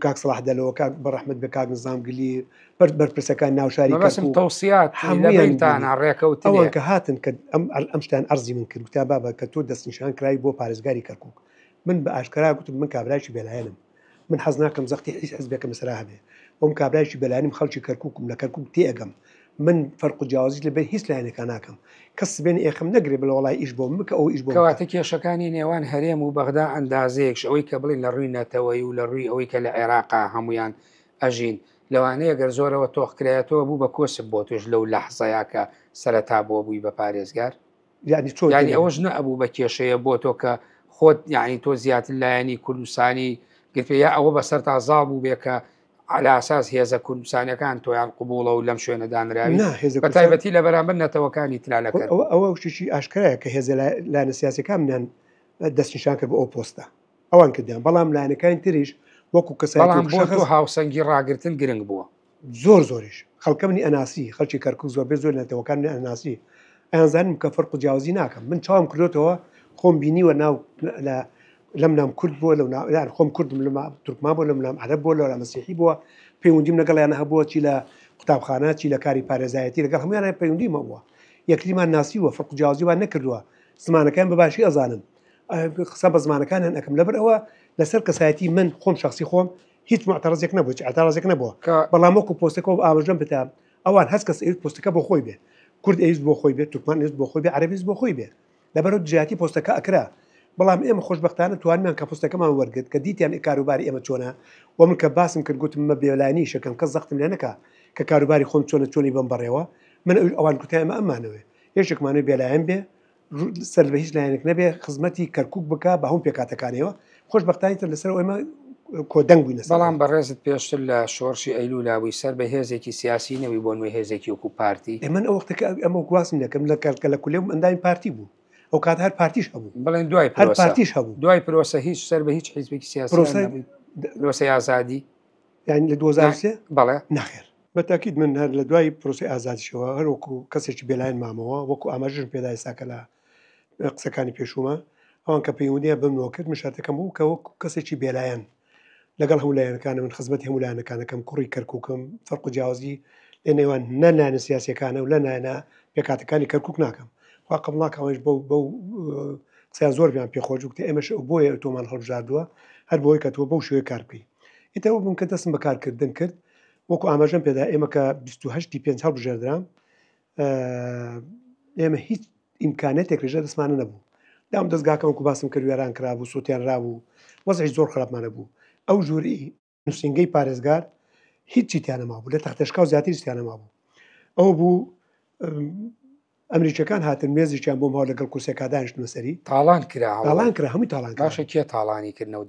کاک سەلاح دەلەوە کاک بەڕەحمەت بە کاک نزامگلی بەرپرسەکان ناوشاری تەوسیات هەموویان ڕێکەوت ئەوان کە هاتن کە ئەم شتیان ئەرزی من کرد تا بابە کە تۆ دەستنیشان کرای بۆ پارێزگاری کەرکووک من بە ئاشکرا گوتم من کابرایکی بێلایەنم من حەز ناکەم زەختی هیچ حیزبێکە مەسەرا هەبێ ئەوم کابرایکی بێلایەنم خەڵکی کەرکووکم لە کەرکووک تێئەگەم من فەرق و جیاوازی لەبێ هیچ لایەنێکە ناکەم کەس بێن ئێخم نەگرێ بڵ وڵای ئیش بۆ بکە ئەو ئیش بۆ کەواتە کێشەکانی نێوان هەرێم و بەغدا ئەندازەیەکش ئەوەی کە بڵین لە ڕووی نەتەوەی و لە ڕووی ئەوەی کە لە عێراقا هەمویان ئەژین لەوانەیە گەر زۆرەوە تۆخکرایەتەوە بوو بە کۆسب بۆ توش لەو لەحزەیە کە سەرەتا بۆ بووی بە پارێزگار ینی ئەوەش نەبوو بە کێشەیە بۆ تۆ کە خۆت یعنی تۆ زیاتر لایەنی کوردستانی گرفێ یا ئەوە بەسەر تازا بوو بێ کە على ئاساس هێزە کوردستانەکان تۆیان قبوڵە و لەم شوێنە دانراوی بە تایبەتی لە بەرامبەر نەتەوەکانی ترالەکە ئەوە شتێکی ئاشکرایە کە هێزە لایەنە سیاسیەکان منیان دەستنیشان کرد بە ئەو پۆستە ئەوان کردیان بەڵام لایەنەکانی تریش وەکو کەسان بۆ تۆ هاوسەنگی ڕاگرتن گرنگ بووە زۆریش خەڵکە منی ئەناسی خەڵکی کەرکووک زۆربەی زۆر نەتەوەکان ئەناسی ئەیانزانم کە فەرق و جیاوازی ناکەم من چاوم کردوتەوە خۆم بینیوە ناو لەم نام کورد بووە لەو خۆم کوردم لە تورکمان بۆ لەم نام عەرەب بووە لە مەسیحی بووە پەیوەندیم لەگەڵیان هەبووە چی لە قوتابخانە چی لە کاری پارێزایەتی لەگەڵ هەمویان پەیوەندیمە بووە یەکتریمان ناسیوە فەرق و جیاوازیوان نەکردووە زمانەکان بەباشی ئەزانم قسە بە زمانەکانیان ئەەکەم لەبەر ئەوە لەسەر کەسایەتی من خۆم شخصی خۆم هیچ معتەرەزێک نەبوو ئاعتراضێک نەبووە بەڵام وەکو پۆستەکە ئاماژەم بتا ئەوان هەست کەس ئەویست پۆستەکە بۆ خۆی بێ کورد ئەویست بۆ خۆی بێت تورکمان ئەویست بۆ خۆی بێ عەرەبیست بۆ خۆی بێ لەبەرەوە دژایەتی پۆستەکە ئەکرا بەڵام ئێمە خۆشبەختانە توانیمان کە پۆستەکەمان وەرگرت کە دیتیان کاروباری ئێمە چۆنە و من کە باسم کرد گوتم مە بێلایانی شەکەم کەس زەختم لێ نەکا کە کاروباری خۆم چۆنی بم بەڕێوە من ئەوان کوتای ئەمە ئەمانەوێ یەکێکمانوێ بێلایەن بێ سەر بە هیچ لایەنێک نەبێ خزمەتی کەرکووک بکە بە هەموو پێکاتەکانەوە خۆشبەختانی تر لەسەر ئێمە کۆدەنگ بووینە بەڵام بەڕێزت پێشتر لە شۆڕشی ئەیلولاوی سەر بە هێزێکی سیاسی نەوی بۆ نوێ هێزێکی وەکو پارتی ئەمن ئەو وەختەکە ئەمە گواسم دەکەم لە کولێم ئەندامی پارتی بوو ئەو کات هەر پارتیش هەبوو بڵێن دوای پارتیش هەبوو دوای پرۆسە هیچ سەر بە هیچ حیزبێکی سیاسی پرۆسەی ئازادی یعنی لە 2023 بەڵێ ناخێر بەتاکید من هەر لە دوای پرۆسی ئازادیشەوە هەر وەکو کەسێکی بێلایەن مامەوە وەکو ئاماژم پێدای ساکە لە قسەکانی پێشومە ئەوان کە پەیوەندیە بمنەوە کرد من شەرتەکەم بوو کە وەکو کەسێکی بێلایەن لەگەڵ هەموو لایەنەکانە من خزمەتی هەموو لایەنەکانەکەم کوڕی کەرکووکم فەرق و جیاوازی لە نێوان نەلایەنە سیاسیەکانە و لە لایەنە پێکاتەکانی کەرکووک ناکەم خوا قبڵناکە ئەوەش بەو قسەیان زۆر بیان پێخۆش وکتە ئێمەش بۆیە تۆمان هەڵبژاردووە هەر بۆی کە تۆ بەو شوێ کار بکەی ئێتەوە بووم کە دەستم بەکارکردن کرد وەکو ئاماژەم پێدا ئێمە کە 28 پێنج هەڵبژێردرام ئێمە هیچ ئیمکانێتێک لەژێ دەستمانە نەبوو دام دەستگاکەم وەکو باسم کرد وێران کرابوو سووتیان رابوو وەزعی زۆر خراپمانە بوو ئەو ژووری نووسنگەی پارێزگار هیچی تیانەما بوو لە تەختەشکا و زیاتر تیانەما بوو ئەو بوو ئەمریکەکان هاتن مێزیان بۆم هەڵ لەگەڵ کورسێکا دانیشتنە سەری تاڵان کرا هەمووی تاڵان باشە کێ تاڵانی کردنەوە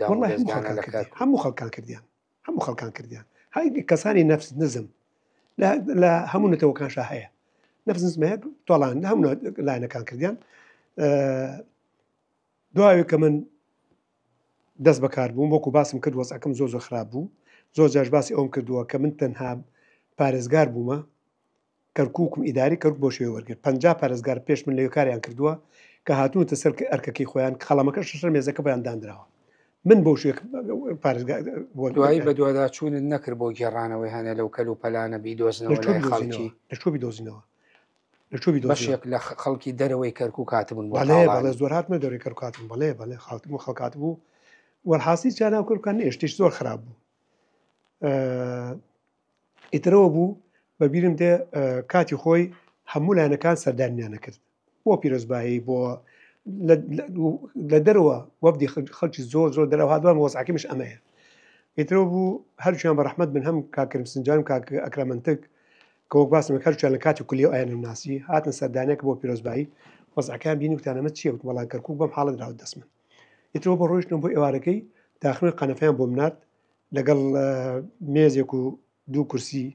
هەموو خەڵکان کردیان هاي کەسانی نەفس نزم لە هەموو نەتەوەکانشا هەیە نەفس نزمەیە تۆڵان هەموو لاینەکان کردیان دوایە کە من دەست بەکار بووم وەکو باسم کرد وەزعەکەم زۆر خراپ بوو زۆر جاش باسی ئەوم کردووە کە من تەنها پارێزگار بوومە کەرکووکم ئیداری کەرک بۆ شوێ وەرگرت 50 پارێزگار پێش من لە کاریان کردووە کە هاتوونەتە سەر ئەرکەکەی خۆیان خەڵەمەکە شەر مێزەکە بەیان دانراوە من بۆ شوێ پارێزگار دوایی بە دووادا چوونت نەکرد بۆ گێڕانەوەی هەنە لەو کەل و پەلانە بیدۆزنەوە لای خەڵکی لەچۆ بیدۆزینەوە بەشێک لە خەڵکی دەرەوەی کەرکووک هاتبوون بەڵێ زۆر هاتمە دەوری کەرکاتم بەڵێ خاڵتم و خەڵکات بوو وەرحاسی چاناو کردکان نێشتیش زۆر خراپ بوو ئیترەوە بوو بەبیرم دێ کاتی خۆی هەموو لایەنەکان سەردانیانە کرد بۆ پیرۆزبایی بۆ لە دەرەوە وەبدی خەڵکی زۆر دەرەوە هاتووە وەزعەکەمیش ئەمەیە ئیترەوە بوو هەرچیان بە ڕەحمەت بن هەم کاکرم سنجانم کاک ئەکرامەنتک کە وەک باسم هەرچیان لە کاتی کولی ئایان ناسی هاتن سەردانێک بۆ پیرۆزبایی وەزعەکان بینی وتانەمە چیە وت وەڵام کەرکووک بەم حاڵت راوت دەست من ئیترەوە بە ڕۆیشتم بۆ ئێوارەکەی داخلی قەنەفەیان بۆ منات لەگەڵ مێزێک و دوو کورسی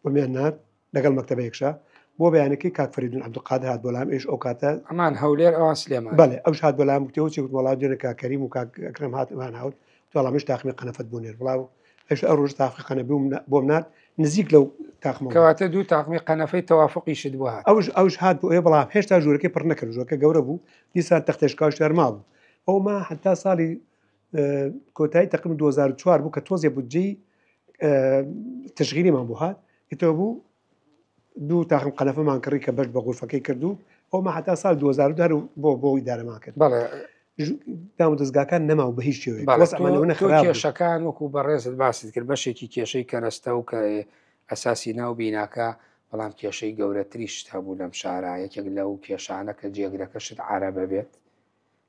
بۆ میێنات لەگەڵ مەکتەبەیەکشا بۆ بەیانەکەی کاک فەریدون عەبدولقادر هات بۆلام ئێش ئەو کاتە ئەمان هەولێر ئەوان سلێمان بەڵێ ئەوش هات بۆلام وتەوە چی وت وەڵاو دوێنێ کاک کەریم و کاک ئەکرەم هاتمان هاوت وەڵامیش تاقمی قەنەفەت بوو نێر بڵاو ئەش ئەو ڕۆژ تاقی قەنەفە بۆ منات نزیک لەو تاقمەوە کەواتە دوو تاقمی قەنەفەی تەوافقی شت بوو هات ئەوش هات بۆ ئێ بەڵام هێشتا ژوورەکەی پڕ نەکرد ژوورەکە گەورە بوو دیسان تەختەشکا شێرما بوو ئەو ما حتا ساڵی کۆتایی تەقریبا 2004 بوو کە تۆزێ بودجەی تشغیلیمان بۆ هات ئیتەوە بوو دوو تاقم قەنەفەمان کڕی کە بەش بە غورفەکەی کردو ئەو ما حتا ساڵ 2010 بۆ ئیدارەمان کرد بەڵێ دام و دەستگاکان نەماوە بە هیچ شێوەیە کێشەکان وەکو بەڕێزت باست کرد بەشێکی کێشەی کەرەستە و کە ئەساسی ناو بیناکە بەڵام کێشەی گەورەتریشت هەبوو لەم شارە یەکێک لەو کێشانە کە جێگرەکەشت عەرەبە بێت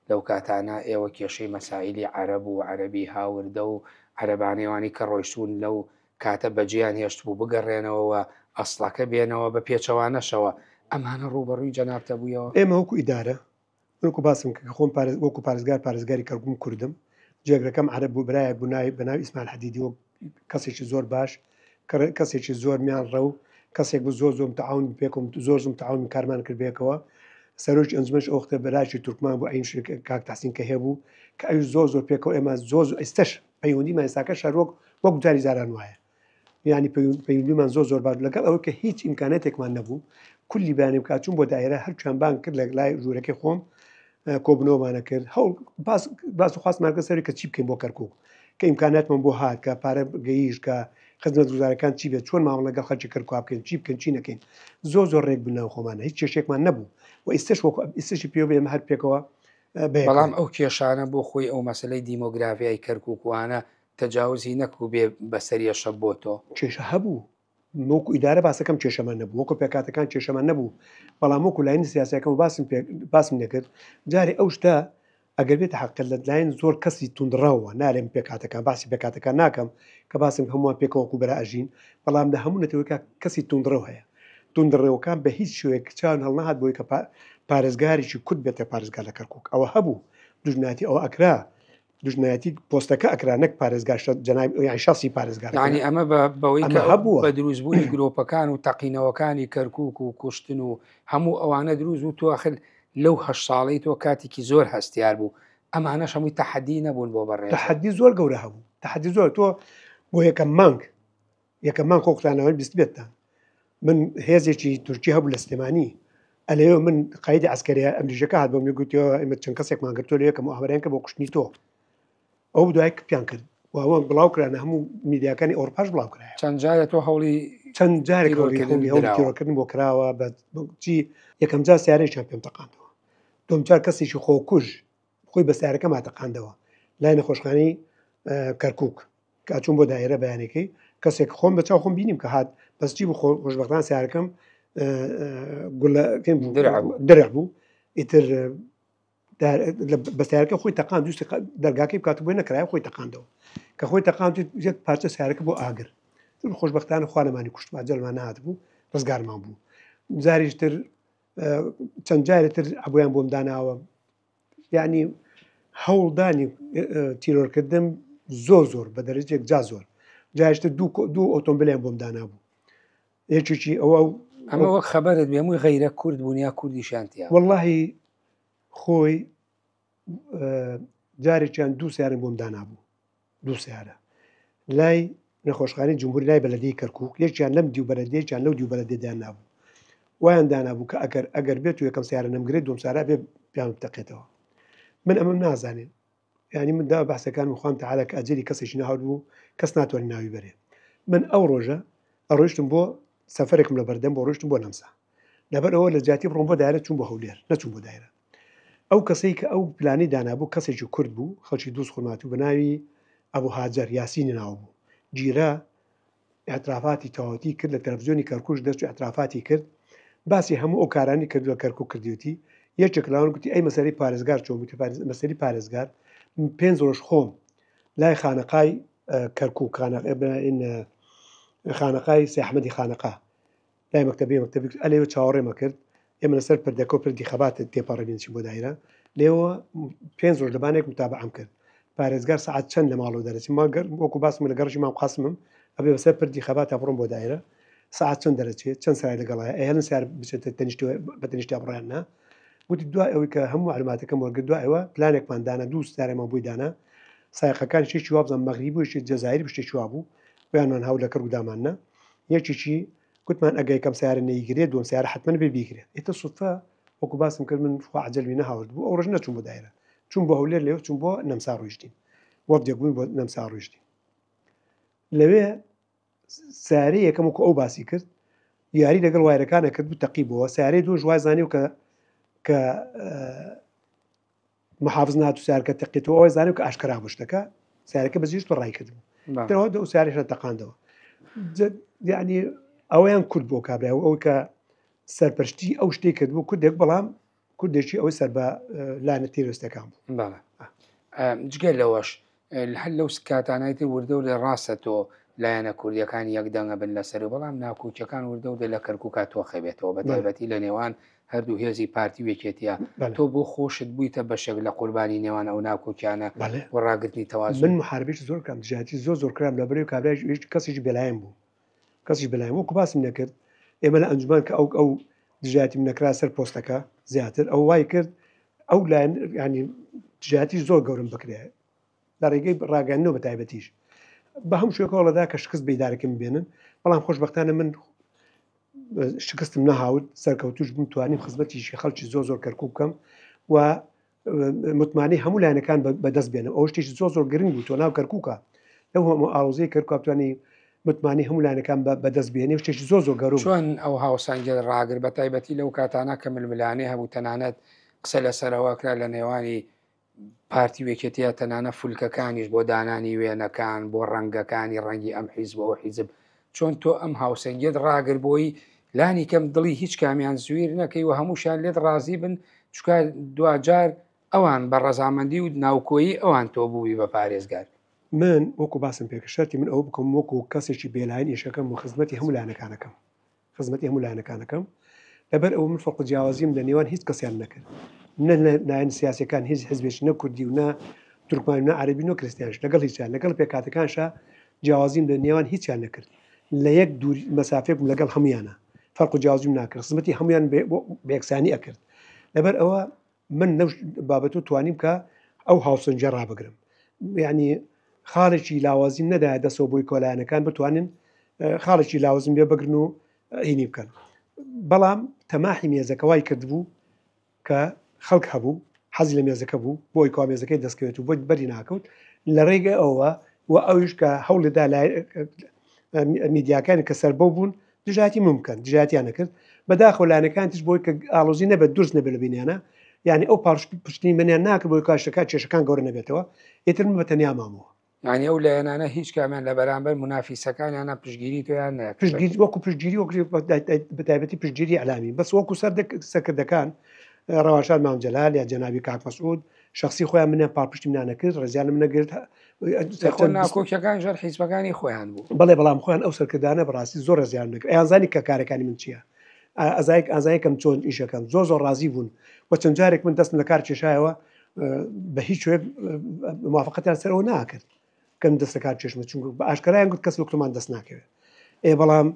لەو کاتانە ئێوە کێشەی مەسائیلی عەرەب و عەرەبی هاوردە و عەرەبانەوانی کە ڕۆیشتون لەو کاتە بەجێیان هێشت بوو بگەڕێنەوە ئەسڵەکە بێنەوە بە پێچەوانەشەوە ئەمانە ڕوبەڕووی جەنابتە بوویەوە ئێمە وەکو ئیدارە وەکو باسم کە خۆم وەکو پارێزگاری کەرکووم کوردم جێگرەکەم عەرەب بوو برایە بوونای بەناوی ئیسماعیل حەدیدی و کەسێکی زۆر باش کەسێکی زۆر میان ڕە و کەسێک بوو زۆر متعاون پێکم زۆر متعاون کارمان کرد بێکەوە سەرۆکی ئەنجومەنش ئەو وەختە بەلاشی تورکمان بوو ئەین کاک تەحسین کە هەبوو کە ئەوش زۆر پێکەوە ئێمە زۆر ئێستش پەیوەندیمان ئێستاکە شەرۆک وەک جاری زاران وایە یعنی پەیوەندیمان زۆر باش لەگەڵ ئەوە کە هیچ ئیمکانێتێکمان نەبوو کولی بیانیم کاچوون بۆ دایرە هەرچیان بان کرد لە لای ژوورەکەی خۆم کۆبنەوەمانە کرد هەوڵ باس و خواستمان کە سەری کە چی بکەین بۆ کەرکووک کە ئیمکاناتمان بۆ هات کە پارە گەیشت کە خزمەت گوزارەکان چی بێت چۆن ماوەڵ لەگەڵ خەڵکی کەرکووک بکەین چی بکەین چی نەکەین زۆر ڕێک بناو خۆمانە هیچ کێشێکمان نەبوو و ئێستش وەکو ئێستشی پێوە بێمە هەر پێکەوە بەڵام ئەو کێشانە بۆ خۆی ئەو مەسلەی دیمۆگرافیای کەرکووکوانە تەجاوزی نەکوو بێ بەسەریەشە بۆ تۆ کێشە هەبوو وەکو ئیدارە باسەکەم کێشەمان نەبوو وەکو پێکاتەکان کێشەمان نەبوو بەڵام وەکو لاین سیاسەکەم باسم نەکرد جارێ ئەو شتە ئەگەر بێتە حەقیقەت لە لایەن زۆر کەسی توندڕەوە نالێم پێکاتەکان باسی پێکاتەکان ناکەم کە باسم هەمووان پێکەوەکو بەرە ئەژین بەڵام لە هەموو نەتەوەیکە کەسی توندڕەوە هەیە توندڕێوەکان بە هیچ شوێک چاون هەڵنەهات بۆی کە پارێزگاریی کورد بێتە پارێزگار لە کەرکووک ئەوە هەبوو دوژمناتی ئەوە ئەکرا دوژمنایەتی پۆستەکە ئەکرا نەک پارێزگار جەنابی شەخسی پارێزگار یعنی ئەمە بەوەی کە هەبووە بە دروستبوونی گرۆپەکان و تەقینەوەکانی کەرکووک و کوشتن و هەموو ئەوانە دروست و تواخل لەو هەش ساڵەی تۆ کاتێکی زۆر هەستیار بوو ئەمانەش هەمووی تەحەدی نەبوون بۆ بەڕێ تەحەدی زۆر گەورە هەبوو تەحەدی زۆر تۆ بۆ یەکەم مانگ خۆقتانەوە بیست بێتتان من هێزێکی تورکی هەبوو لە سلێمانی ئەلێەوە من قایدی عسکەریە ئەمریکەکە هات بۆم گوتیەوە ئێمە چەند کەسێکمان گرتۆ لە یەکەم ئەمریکا بۆ کوشتنی تۆ ئەو دوای کپیان کرد ئەوە بڵاو کرانە هەموو میدیاکانی ئەوروپاش بڵاو کرایە چەند جارە تۆ هەوڵی چەند جارێک هەوڵی تیرۆکردن بۆ کراوە چی یەکەم جار سیارەیەکیان پێم تەقاندەوە دوم جار کەسێکی خۆکوژ خۆی بە سیارەکە ماتەقاندەوە لای نەخۆشخانەی کەرکووک کە چوون بۆ دایرە بەیانێکی کەسێک خۆم بە چاو خۆم بینیم کە هات بەسچی بۆ خۆشبەختان سیارەکەم درع بوو ئیتر بە سیارەکە خۆی تەقاند دوست دەرگاکەی بکات بۆی نەکرای خۆی تەقاندەوە کە خۆی تەقاند یەک پارچە سیارەکە بۆ ئاگر خۆشبەختانە خوانەمانی کوشتمان جەلمان نهات بوو ڕزگارمان بوو جاریشتر چەند جارێتتر ئەبوویان بۆم داناوە یعنی هەوڵدانی تیرۆرکردن زۆر بە دەرەجێک جا زۆر جایشتر دوو ئۆتۆمبیلیان بۆم دانابوو یەکێکی ئەمە وەک خەبەرت بێ هەمووی غەیرە کورد بوو یا کوردیشانتیا وەڵڵاهی خۆی جارێکیان دوو سیارم بۆم دانابوو دوو سیارە لای نەخۆشخانەی جمهوری لای بەلەدەی کەرکووک یەکیان لەم دیو بەلەدەیەکیان لەو دیو بەلەدەدایان نابوو وایان دانابوو کە ئەگەر بێت و یەکەم سیارە نەمگرێت دوم سارا بێ پیان بتەقێتەوە من ئەمەم نازانێن ینی من دا بەحسەکان خوام تەعالە کە ئەجێری کەسێکی نەهات بوو کەس ناتوانانی ناوی بەرێ من ئەو ڕۆژە ئەڕۆیشتم بۆ سەفەرێکم لە بەردەم بۆ ڕۆیشتم بۆ نەمسا لەبەر ئەوە لە جاتی بڕۆم بۆ دایرە چوون بۆ هەولێر نەچوون بۆ دایرە ئەو کەسەی کە ئەو پلانی دانابوو کەسێکی کورد بوو خەڵکی دووس خورماتی و بەناوی ئەبوو هاجەر یاسینی ناو بوو گیرە ئەترافاتی تەواوەتی کرد لە تەلەڤیزیۆنی کەرکووک دەست و ئەترافاتی کرد باسی هەموو ئەو کارانی کردووە کەرکووک کردیوتی یەکێک لاوان گوتی ئەی مەسەری پارێزگار چۆن گوتی مەسەری پارێزگار 5 ڕۆژ خۆم لای خانەقای کەرکووک خانەقای سێ ئەحمەدی خانەقا لای مەکتەبی ئەلێوە چاوەڕێمە کرد ئێمە لەسەر پردەکە و پردی خەباتە تێپەڕێنچی بۆ دایرە لێەوە 5 ڕۆژ لەبانێک متابعەم کرد پارێزگار سعات چەند لە ماڵەوە دەرەچی وەکو باسم لە گەڕژی مام قاسمم ئەبێ بەسەر پردی خەباتە بڕۆم بۆ دایرە سعات چەند دەرەچێت چەند سای لەگەڵایە هێڵن سیار بچێتە بە تەنیشتی بڕیان نا گوتی دوای ئەوەی کە هەموو معلوماتەکەم وەرگرت دوایەوە پلانێکمان دانا دوو سیارێمان بووی دانا سایقەکان شتێکی وا بزانم مەغریبی و شتێکی جەزایری شتێکی وا بوو بۆیانمان هەوڵ لە کەرگوداماننا یەکێکی گوتمان ئەگەر یەکەم سیارە نەیگرێت دوم سیارە حتمما بێ بیگرێت ئێتە سوودفە وەکو باسم کرد من خوا عەجەلوی نەهاورد بوو ئەو ڕۆژ نەچوون بۆ دایرە چوون بۆ هەولێر لێوە چوون بۆ نەمسا ڕۆیشتین وەفدێک بووین بۆ نەمسا ڕۆیشتین لەوێ سیارەی یەکەم وەکو ئەو باسی کرد یاری لەگەڵ وایرەکانە کرد بوو تەقیبەوە سیارەی دوو ژوای زانیو کە محافظ نات و سیارەکە تەقیتەوە ئەوەی زانیو کە ئاشکرا بوو شتەکە سیارەکە بەجێشت ڕای کردبوو دەوە ئەو سیارەیشە تەقاندەوە یعنی ئەوەیان کورد بۆ کابراوە ئەوەی کە سەرپەرشتی ئەو شتێک کردبوو کوردێک بەڵام کوردێکی ئەوەی سەر بە لایەنە تێرۆستەکان بوو جگەل لەوەش هەر لەو کاتانایەتی وردە و لە ڕاستە تۆ لایەنە کوردیەکان یەکدەنگە بن لەسەر و بەڵام ناکوچەکان وردە و لە کەرکووکە تۆ خەبێتەوە بە تایبەتی لە نێوان هەردوو هێزی پارتی وێکێتیە تۆ بۆ خۆشت بوویتە بەشێک لە قوربانی نێوان ئەو ناکۆکیانە بۆ ڕاگرتنی تەواز من محاربێکی زۆر کەم دژاتی زۆر کرام لە بەرەوەی کابرای کەسێکی بێلایم بوو کەسیش بەلایم وەکو باسم نەکرد ئێمە لە ئەنجومان کە ئەو دژاتی نەکرا سەر پۆستەکە زیاتر ئەو وای کرد ئەو لایەن ینی دژاتی زۆر گەورم بکرێ لە ڕێگەی ڕاگەاندنەوە بە تایبەتیش بە هەم شوێکەوەڵەدا کە شکست بەیدارەکەم بێنن بەڵام خۆشبەختانە من شکستم نەهاوت سەرکەوتوش بم توانیم خزمەتیشی خەڵکی زۆر کەرکوو بکەم و متمانەی هەموو لایەنەکان بەدەست بێنم ئەو شتێکی زۆر گرنگ بوو تۆ ناو کەرکووکە لەو هەموو ئاڵۆزەی کەرکوو توانی متمانی هەموو لایەنەکان بەدەست بێنێ و شتێکی زۆر گەورە چۆن ئەو هاوسانگە ڕاگر بە تایبەتی لەو کاتانە کە ململانەی هەبوو تەنانەت قسە لەسەرەوەکرا لە نێوانی پارتی وێکێتیە تەنانە فولکەکانیش بۆ دانانی وێنەکان بۆ ڕەنگەکانی ڕەنگی ئەم حیزب ئەو حیزب چۆن تۆ ئەم هاوسەنگێت ڕاگر بۆی لانی کەم دڵی هیچ کامیان زویر نەکەی و هەمووشان لێت ڕازی بن چکە دوجار ئەوان بە ڕەزامەندی و ناوکۆیی ئەوان تۆ بووی بە پارێزگار من وەکو باسم پێکەشەتی من ئەو بکەم وەکو کەسێکی بێلاین ئێشەکەم و خزمەتی هەموو لایەنەکانەکەم لەبەر ئەو من فەرق جیاوازیم لە نێوان هیچ کەسیان نەکرد نایەن سیاسەکان هیچ حزبێکی نە کوردی و نە تورکمان نە عەربی نە کریستیانش لەگەڵ هیچیان لەگەڵ پێکاتەکانشە جیاوازیم لە نێوان هیچیان نەکرد لە یەک دووری مەسافێک لەگەڵ هەمویانە فەرق و جیاوازیم ناکرد خزمەتی هەمویان بەیەکسانی ئەکرد لەبەر ئەوە من نەو بابەت و توانیم کە ئەو هاوسەنگە ڕابگرم یعنی خاڵێکی لاوازیم نەدایە دەسەوە بۆی کۆلایەنەکان بتوانن خاڵێکی لاوازم بێ بگرن و هینی بکەن بەڵام تەماحی مێزەکە وای کردبوو کە خەڵک هەبوو حەزی لە مێزەکە بوو بۆی کا مێزەکەی دەستکەوێت و بۆ بەری ناکەوت لە ڕێگە ئەوە و ئەوش کە هەوڵدا میدیاکانی کە سەر بۆ بوون دژاتی ممکن دژاتیان نەکرد بەداخۆ لایەنەکانتیش بۆی کە ئاڵۆزی نەبێت درست نەبێت لە بینیانە یعنی ئەو پشتنی منیان ناکرد بۆی کاشەکە کێشەکان گەورە نەبێتەوە ئێتر بە تەنیا مامەوە یعنی ئەو لایەنانە هیچ کامیان لە بەرامبەر منافیسەکانیانە پشتگیری تۆیان نەکرد پشتگیری وەکو پشتگیری بەتایبەتی پشتگیری ئەلامی بەس وەکو سەرکردەکان ڕەواشاد مامجەلال یا جەنابی کاک مەسعود شخصی خۆیان منیان پاڵپشتی منیان نەکرد ڕێزیانم نەگرت ناکۆکیەکان ژەر حیزبەکانی خۆیان بوو بەڵێ بەڵام خۆیان ئەو سەرکردانە بەڕاستی زۆر ڕێزیان نەکرد ئەیانزانی کە کارەکانی من چییە ئازایکەم چۆن ئیشەکەم زۆر ڕازی بوون و چەند جارێک من دەستم لە کار کێشایەوە بە هیچ شوێ موافقەتیان سەرەوە ناکرد کەم دەستە کار چێشمە چونکە بە ئاشکرایان گوت کەس وەکتمان دەست ناکەوێت بەڵام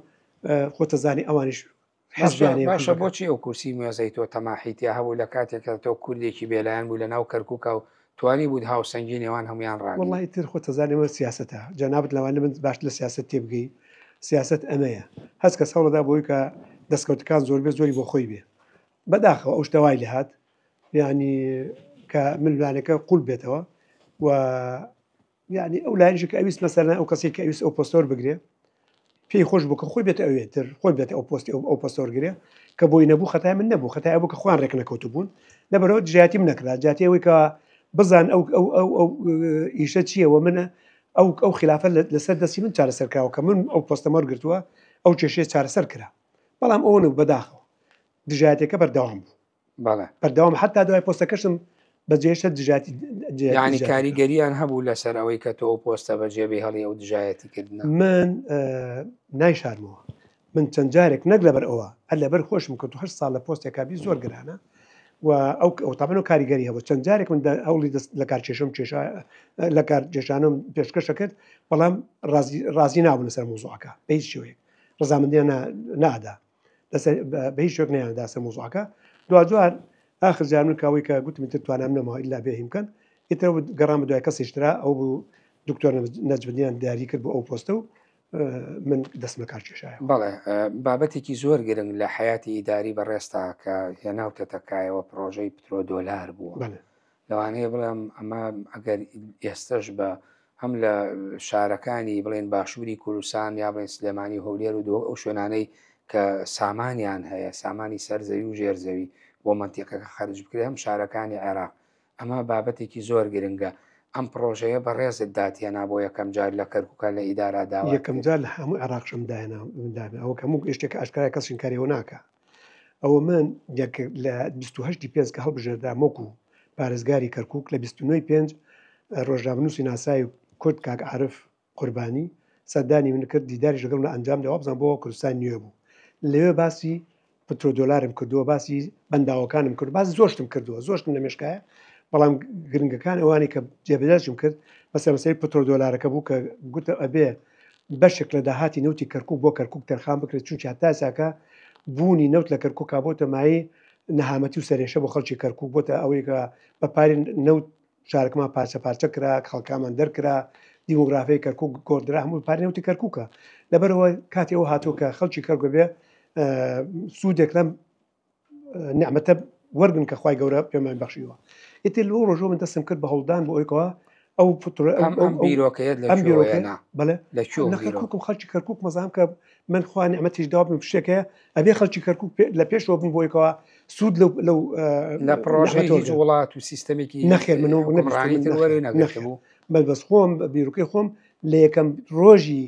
خۆتەزانی ئەوانیش باشە بۆچی ئەو کورسی موێزەی تۆ تەماحیتیا هەبوو لە کاتێکە تۆ کوردێکی بێلایەن بوو لە ناو کەرکووکە و توانی بود هاوسەنگی نێوان هەمویان ڕاگەی وڵی تر خۆتەزانێمە سیاستە جەنابەت لەوانە من باش لە سیاست تێبگەی سیاست ئەمەیە هەست کە سەوڵەدا بۆی کە دەستکەوتەکان زۆر بێ زۆری بۆ خۆی بێ بەداخەوە ئەو شتەوای لە هات ینی کە ملوانەکە قول بێتەوە و یعنی ئەو لایەنش کە ئەویست مەسەرە ئەو کەسێک کە ئەویست ئەو پۆستۆر بگرێ پێی خۆش بوو کە خۆی بێت ئەوێتر خۆی بێت ئەو پۆستی ئەو پۆستۆرگرێ کە بۆی نەبوو خەتای من نەبوو خەتای بوو کە خۆیان ڕێک نەکەوت بوون لەبەرەوە دژاتیم نەکرا جاتیەوەی کە بزان ئەو ئیشە چییەوە منە ئەو خلافە لەسەر دەستی من چارەسەرکراوە کە من ئەو پۆستەمەر گرتووە ئەو کێشەیە چارەسەر کرا بەڵام ئەوە بەداخەوە دژاتێکە بەردەوام بوو بەردەوام حتا دوای پۆستەکەشم بەجێشە دژاتی ینی کاریگەریان هەبوو لەسەر ئەوەی کە تۆ ئەو پۆستە بەجێبێ هەڵی ئەو دژایەتی کردن من نایشارمەوە من چەند جارێک نەک لەبەر ئەوە هەر لەبەر خۆشم کە 8 ساڵ لە پۆستێکابی زۆر گرانە و ئەو تاابن و کاریگەری هەبوو چەند جارێک من هەوڵی لە کار کێشم لە کار جێشانم پێشکەشە کرد بەڵام ڕازی نابوون لەسەر مۆزوعەکە بە هیچ شوەیەک ڕزامەندیان نادا بە هیچ شوێک نیاندا سەر مۆزوعەکە دوجار آخر جار من کاوی کە گوتم تر توانام نەمەوە ئیلا بێ هیمکەن ئیترەوە گەڕام بە دوای کەسیشترا ئەو بوو دکتۆر نەجبدیان دیاری کرد بۆ ئەو پۆستە و من دەستمە کار کێشایە بەڵێ بابەتێکی زۆر گرنگ لە حیاتی ئیداری بەڕێستا کە هێناوتەتەکایەوە پرۆژەی پترۆ دۆلار بووە لەوانەیە بڵێم ئەمە ئەگەر ئێستش بە هەم لە شارەکانی بڵێن باشووری کوردستان یا بڵێن سلێمانی هەولێر و ئەو شوێنانەی کە سامانیان هەیە سامانی سەرزەوی و ژێرزەوی بۆ منتیقەکە خەرج بکرێ هەم شارەکانی عێراق ئەمە بابەتێکی زۆر گرنگە ئەم پرۆژەیە بەڕێزت داتیانە بۆ یەکەم جار لە کەرکووکە لە ئیدارەدا یەکەم جار لە هەموو عێراقشم داێنە ئەوە کەموو شتێک ئاشکرای کەسین کاریەوە ناکە ئەوە من لە 28 پێنج کە هەڵبژێردا مۆکو پارێزگاری کەرکووک لە 25 ڕۆژنامەنووسی ناسای کورد کاک عارف قوربانی سەردانی من کرد دیداری لەگەڵ لە ئەنجام داوە بزان بۆ کوردستان نوێ بوو لەوێ باسی پترۆ دۆلارم کردووە باسی بەنداوەکانم کرد باسی زۆشتم کردووە زۆشتم لە مێشکایە بەڵام گرنگەکان ئەوانی کە جێبەجاشم کرد بەسەر پترۆ دۆلارەکە بوو کە گوتە ئەبێ بەشێک لە داهاتی نەوتی کەرکووک بۆ کەرکووک تەرخان بکرێت چونکی هەتاساکە بوونی نەوت لە کەرکووکا بۆتە مایی نەهامەتی و سەرێشە بۆ خەڵکی کەرکووک بۆتە ئەوەی کە بەپاری نەوت شارکمان پارچە پارچە کرا خەڵکامان دەرکرا دیموگرافی کەرکووک گۆدرا هەموو پاری نەوتی کەرکووکە لەبەرەوە کاتی ئەوە هاتووە کە خەڵکی کەرگۆ بێ سوودێک لەم نعمەتە وەرگن کە خوای گەورە پێمان بەخشیوە ئیتر لەوە ڕۆژۆ من دەستم کرد بە هەوڵدان بۆ ئەوەوە ئەو بیرۆکەیەت بەڵێ لەکوکم خەڵکی کەرکووک مەزام کە من خوا نعمەتیش داوە من شتێکەیە ئەبێ خەڵکی کەرکووک لە پێشەوە بن بۆیەوە سوود لە پرۆژەی وڵات و سیستەمێکی نەخێر من نەبوو بەس خۆم بیرۆکەی خۆم لە یەکەم ڕۆژی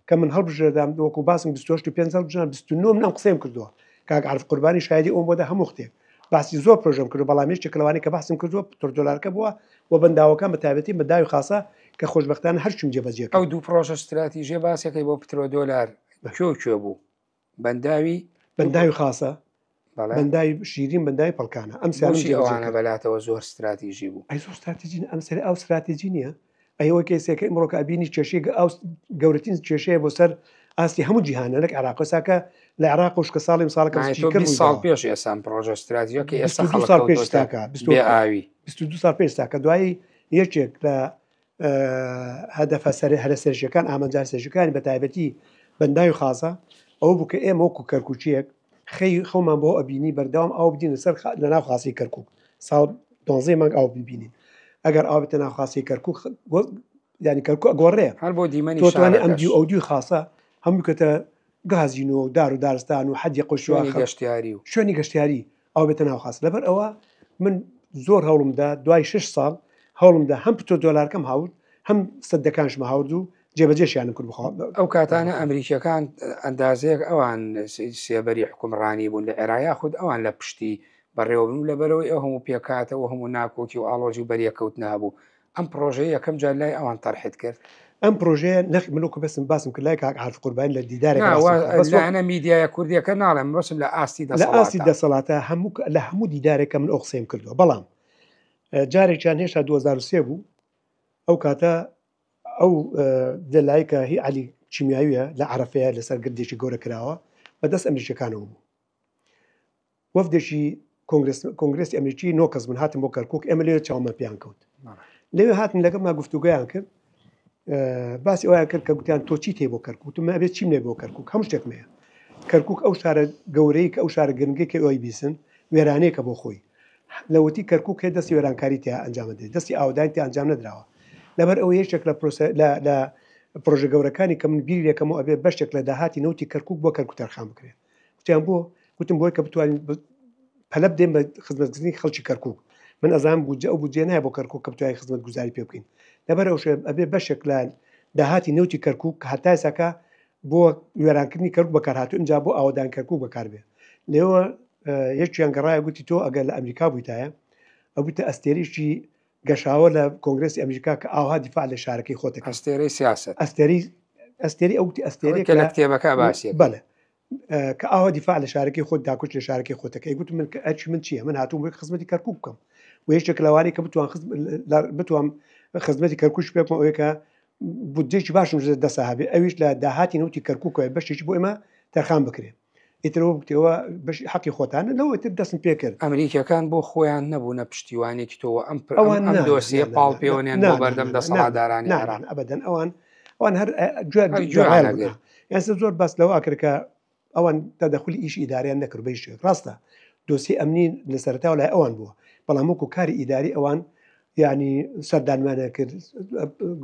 کە من هەڵبژێردام وەکو باسم 25 هەڵبژان 29 منم قسەیم کردووە کاک عارف قوربانی شایدی ئەوم بۆدا هەموو شتێک باسی زۆر پرۆژەم کرد بەڵامیش چکلوانی کە باسم کردووە پترۆ دۆلارکە بووە و بەنداوەکان بە تایبەتی بەداوی خاصە کە خۆشبەختانە هەرچوم جێبەجێ ئەو دوو پرۆژە استراتیژیە باسەکەی بۆ پترۆ دۆلار کوێ بوو بەنداوی خاصە بەندای شیرین بەندای پەڵکانە ئەم سیانە بەلاتەوە زۆر استراتیژی بوو ئەی زۆر استراتیژی ئەم سەر ئەو استراتیژی نییە ئەوە کەسێکە ئمڕۆکە ئەبینی کێشەیە ئەو گەورەترین کێشەیە بۆ سەر ئاستی هەموو جیهانە لەک عێراقساکە لە عێراق وشکە ساڵی ساڵەکە ساڵ پێش ئێسان پرۆژە استراتیژیە کە ئێستا ساڵ پێش تاکە 22 ساڵ پێش تاکە دوایی یەکێک لە هەدەفە هەرە سەرژەکان ئامانجار سەرژەکانی بە تایبەتی بەنداوی خاصە ئەو بوو کە ئێمە وەکو کەرکووچیەک خەومان بۆ ئەبینی بەردەوام ئەو بدینە سەر لە ناو خاسی کەرکووک ساڵ 12 مانگ ئەو ببینین ئەگەر ئاو بێتە ناو خاسی کەرکووک ینی کەرکوو ئەگۆڕێ هەر بۆ دیمەنی تۆتوانێت ئەم شارەکەش. دی ئەودی خاصە هەموو کەتە گازین و دار و دارستان و حەدی شوێنی قوشوە گەشتیاری و شوێنی گەشتیاری ئەو بێتە ناوخاست لەبەر ئەوە من زۆر هەوڵمدا دوای 6 ساڵ هەوڵمدا هەم پتۆ دۆلارکەم هاورد هەم سەدەکانشمە هاورد و جێبەجێشیانم کرد بخوا ئەو کاتانە ئەمریکیەکان ئەندازەیەک ئەوان سێبەری حکومڕانی بوون لە عێرایا خود ئەوان لە پشتی بەڕێوەبن و لەبەرەوەی ئەو هەموو پێکاتەوە هەموو ناکۆکی و ئاڵۆژی و بەریەکەوت نابوو ئەم پرۆژەیە یەکەم جار لای ئەوان تەرحید کرد ئەم پرۆژەیە نەخ منۆکە بەسم باسم کرد لای کاک عارف قوربانی لە دیدارێک لەنە میدیایە کوردیەکە ناڵێم بەسم لە ئاستی لە ئاستی دەسەڵاتە لە هەموو دیدارێکە من ئەو قسەیم کردووە بەڵام جارێکیان هێشتا 2023 بوو ئەو کاتە ئەو دەلایکە هی علی چیمیاویە لە عرفەیە لەسەر گردێکی گەورە کراوە بەدەست ئەمریکیەکانەوە بوو وەفدێکی کۆنگرسی ئەمریکی 9 کەس من هاتم بۆ کەرکووک ئێمە لێ چاومە پیان کەوت لەوێ هاتن لەگەڵ ما گفتوگویان کرد باسی ئەویان کرد کە گوتیان تۆ چی تێ بۆ کەرکووت مە ئەبێت چیم لێ بۆ کەرکووک هەموو شتێکمەیە کەرکووک ئەو شارە گەورەی کە ئەو شارە گرنگێکی ئەوی بیسن وێرانەیەکە بۆ خۆی لەوەتی کەرکووک هەیە دەستی وێرانکاری تیا ئەنجام دێت دەستی ئاودانی تیا ئەنجام نەدراوە لەبەر ئەوە یەکێک لە پرۆژە گەورەکانی کە من بیری لێکەمەوە ئەبێ بەشێک لە داهاتی نەوتی کەرکووک بۆ کەرکووک تەرخان بکرێت گوتیان بۆ گوتم بۆی کە بتوانین پەلە بدەین بە خزمەتگوزاری خەڵکی کەرکووک من ئەزانم بودجە ئەو بودجێ نایە بۆ کەرکووک کە بتوانین خزمەت گوزاری پێ بکەین لەبەر ئەو ئەبێ بەشێک لە داهاتی نەوتی کەرکووک کە هەتای ساکە بۆ وێرانکردنی کەرکووک بەکارهاتوو اینجا بۆ ئاوادان کەرکووک بەکاربێ لێوە یەکیان گەڕایە گوتی تۆ ئەگەر لە ئەمریکا بوویتایە ئەو بتە ئەستێریشی گەشاوە لە کۆنگرسی ئەمریکا کە ئاها دیفاع لە شارەکەی خۆتەکە ئەستێرەی سیاست ئەستێری ئەوتی ئەستێری کە لە کتێبەکە باسی بەڵێ کە ئاوا دیفاع لە شارەکەی خۆت داکوچ لە شارەکەی خۆتەکەی گوت من ئەچ من چییە من هاتووم بۆ خزمەتی کەرکووک بکەم و یەکێک لەوانەیە کە بتوان خزمەتی کەرکووش پێ بکەم ئەوەیە کە بودجێکی باشم دەسەهابێ ئەویش لە داهاتی نەوتی کەرکووکەوە بەشێکی بۆ ئێمە تەرخان بکرێ ئیترەوە بکتەوە بەش حەقی خۆتانە لەوە تر دەستم پێ کرد ئەمریکیەکان بۆ خۆیان نەبوونە پشتیوانێکی تۆوە ئەم دۆسیە پاڵ پێوەنیان بۆ بەردەم دەسەڵاتدارانی عێراق ئەبەدەن ئەوان هەر جوێ یاسە زۆر باس لەوە ئاکرکە ئەوان تەدەخلی ئیش ئیداریان نەکرد بەی شێک ڕاستە دۆسی ئەمنی لە سەرتاوە لای ئەوان بووە بەڵام وەکو کاری ئیداری ئەوان یعنی سەردانمانە کرد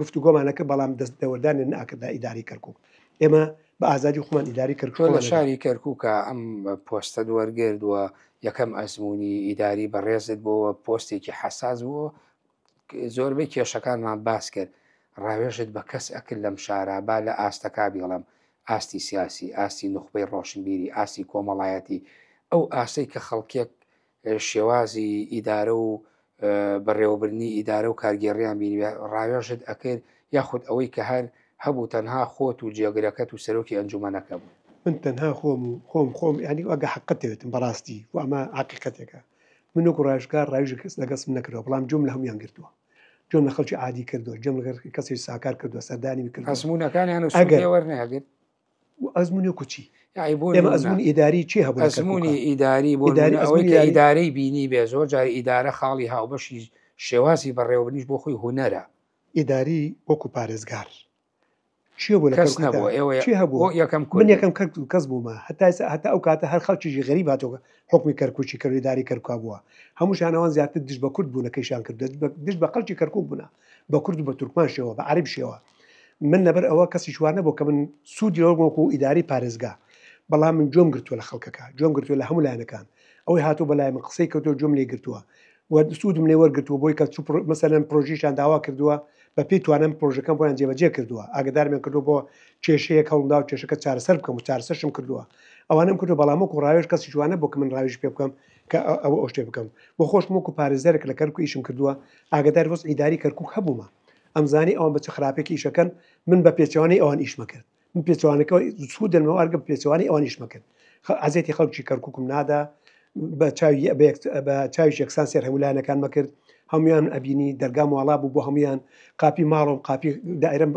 گفتوگۆمانە کرد بەڵام دەست دەوەردانی ناکرد ئیداری کەرکووک ئێمە بە ئازادی خۆمان ئیداری کەرکووک لە شاری کەرکووکە ئەم پۆستە دووەرگردووە یەکەم ئەزمموی ئیداری بەڕێزت بۆەوە پۆستێکی حەساس بووە زۆربەی کێشەکانمان باس کرد ڕاوێژت بە کەس ئەکرد لەم شارە با لە ئاستەکە بڵم ئاستی سیاسی ئاستی نوخبەی ڕۆشنبیری ئاستی کۆمەڵایەتی ئەو ئاسەی کە خەڵکێک شێوازی ئیدارە و بەڕێوەبرنی ئیدارە و کارگێڕیان بینی ڕاوێژت ئەکرد یاخود ئەوەی کە هەر هەبوو تەنها خۆت و جێگرەکەت و سەرۆکی ئەنجومەنەکە بوو من تەنها خۆم ینی ئەگە حقەتێتم بەڕاستی و ئەمە حقیقەتێکە من وەکو ڕایشکار ڕایژ کەس لەگەسم نەکردەوە بەڵام جۆم لە هەمویان گرتووە جۆم لە خەڵکی عادی کردووە جەم لەگەر کەسی ساکار کردووە سەردانی کرد ئەزمونونەکانیان وەرنەگرت ئەزمونی کوچی ئێمە ئەزمونی ئیداری چی هەبوو ئەزمونی ئیداری بۆ ئەوەی کە ئیدارەی بینی بێ زۆر جاری ئیدارە خاڵی هاوبەشی شێوازی بەڕێوەبرنیش بۆ خۆی هوەرە ئیداری وەکو پارێزگار چی بوو لە کەس نەبووە ئێوە چی هەبوو من یەکەم کەس بوومە هەتا ئەو کاتە هەر خەڵکیژی غەریب هاتۆکە حکمی کەرکووچی کردی داری کەرکا بووە هەمووشانەوان زیاتر دش بە کورد بوون نەکەیشان کرد دش بە خەڵکی کەرکوو بوونا بە کورد و بە تورکمان شێوە بە عەرب شێوە من لەبەر ئەوە کەسی شوار نەبوو کە من سوودی وەکو ئیداری پارێزگا بەڵام من جۆم گرتووە لە خەڵکەکە جۆم گرتووە لە هەموو لایەنەکان ئەوەی هاتوو بەلای من قسەی کردو جۆم لێ گرتووە و سوودم لێ وەرگرتووە بۆی کە مەسەلەن پرۆژیشان داوا کردووە بە پێی توانم پرۆژەکەم بۆیان جێبەجێ کردووە ئاگدارمیان کردو بۆ کێشەیە هەوڵدا و کێشەکە چارەسەر بکەم و چارەسەرشم کردووە ئەوانم کردو بەڵام وەکو ڕاوێژ کەسی جوانە بۆ کە من ڕاوێژ پێ بکەم کە ئەوە ئەو شتێ بکەم بۆ خۆشم وەکو پارێزەرێک لە کەرکوو ئیشم کردووە ئاگدار وەس ئیداری کەرکووک هەبوومە ئەمزانی ئەوان بە چ خراپێکی ئیشەکەن من بە پێچوانی ئەوان ئیشمە کرد من پێچوانەکە سوودەمەوە ئەرگە پێچوانی ئەوان ئیشمە کرد عزیەتی خەڵکی کەرکووکم نادا بە چاوی یەکسان سێر هەمولایەنەکان مەکرد هەمویان ئەبینی دەرگام وڵا بوو بۆ هەمویان قاپی ماڵم قاپی دائرەم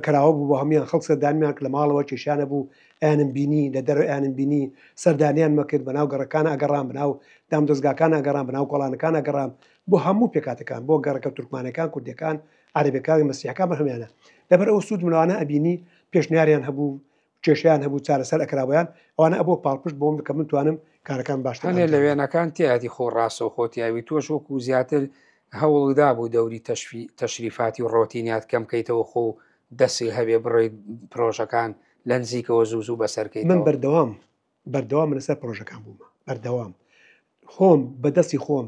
کراوە بوو بۆ هەمویان خەڵک سەردانیان لە ماڵەوە کێشانە بوو ئەیانم بینی لە دەرەوە ئەیانم بینی سەردانیان مەکرد بەناو گەڕەکان ئەگەڕام بناو دام دەستگاکان ئەگەڕام بناو کۆڵانەکان ئەگەڕام بۆ هەموو پێکاتەکان بۆ گەڕەکە تورکمانەکان کوردەکان عەرەبەکانی مەسیحەکان بە هەمویانە لەبەر ئەو سوود منوانە ئەبینی پێشنیاریان هەبوو کێشیان هەبوو چارەسەر ئەکرابیان ئەوانە ئەبوو پاڵپشت بۆم کە من توانم کارەکان باشتر لە وێنەکان تیاتی خۆ ڕاستە و خۆتیاوی تۆش وەکو زیاتر هەوڵدا بوو دەوری تەشریفاتی و ڕۆتینات کەم بکەیتەوە خۆ دەستی هەبێ بڕێت پرۆژەکان لە نزیکەوە زوو بەسەرکەیت. من بەردەوام لەسەر پرۆژەکان بوومە بەردەوام خۆم بەدەستی خۆم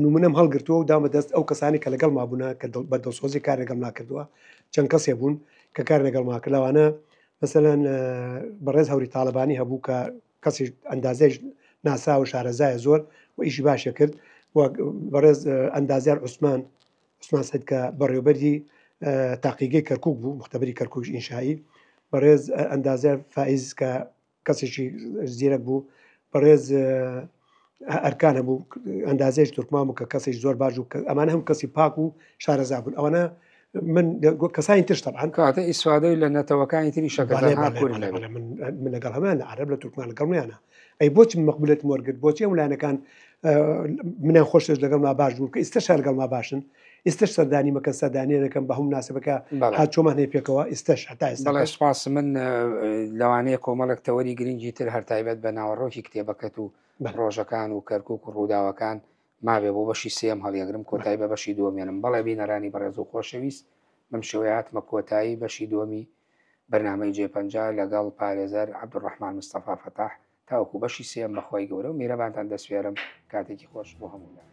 نمونەم هەڵگرتووە و دامە دەست ئەو کەسانی کە لەگەڵ مابوونا کە بە دەسۆزی کار لەگەڵ ناکردووە چەند کەسێ بوون کە کار لەگەڵ ماکە لەوانە مەسەلەن بەڕێز هەوری تاالبانی هەبوو کە کەسی ئەندازێژ ناسا و شارەزایە زۆر و ئیشی باشە کرد بەڕێز ئەندازیار عوسمان سید کە بەڕێوبەری تاقیگەی کەرکک بوو مختبەری کەرکوش ئینشایی بەڕێز ئەندازیار فائیز کە کەسێکی زیرەک بوو بەڕێز ئەرکان هەبوو ئەندازێش تورکمان بوو کە کەسێک زۆر باش و ئەمانە هەم کەسی پاک و شارەزا بوون ئەوانە من کەسانی تر طبعاً کاتە ئیسوادەی لە نەتەوەکانی تری من لەگەڵ هەمان عرب لە تورکمان لەگەڵمیانە ئەی بۆچی مەقبولێت وەرگرت بۆچی ئەم لایەنەکان منیان خۆشش لەگەڵ ما باش بوون کە ئێستش لەگەڵ ما باشن ئێستش سەردانی مەکەن سەردانیەکەم بە هەموو ناسبەکە هاتچۆمان هەیە پێکەوە ئێستش هەتا ئێستا سپاس من لەوانەیە کۆمەڵک تەوەری گرنگی تر هەر تایبەت بە ناوەڕۆکی کتێبەکەت و ڕۆژەکان و کەرکک و ڕووداوەکان مابێ بۆ بەشی سێم هەڵیەگرم کۆتایی بە بەشی دووەمێنم بەڵێ بینەرانی بەڕێز و خۆشەویست بەم شێوەیە هاتمە کۆتایی بەشی دووەمی بەرنامەی جێ50 لەگەڵ پارێزەر عەبدوڕەحمان مستەفا فەتاح تاوەکو بەشی سێم بەخوای گەورە و میرەبانتان دەسپێرم کاتێکی خۆش بۆ هەموولا.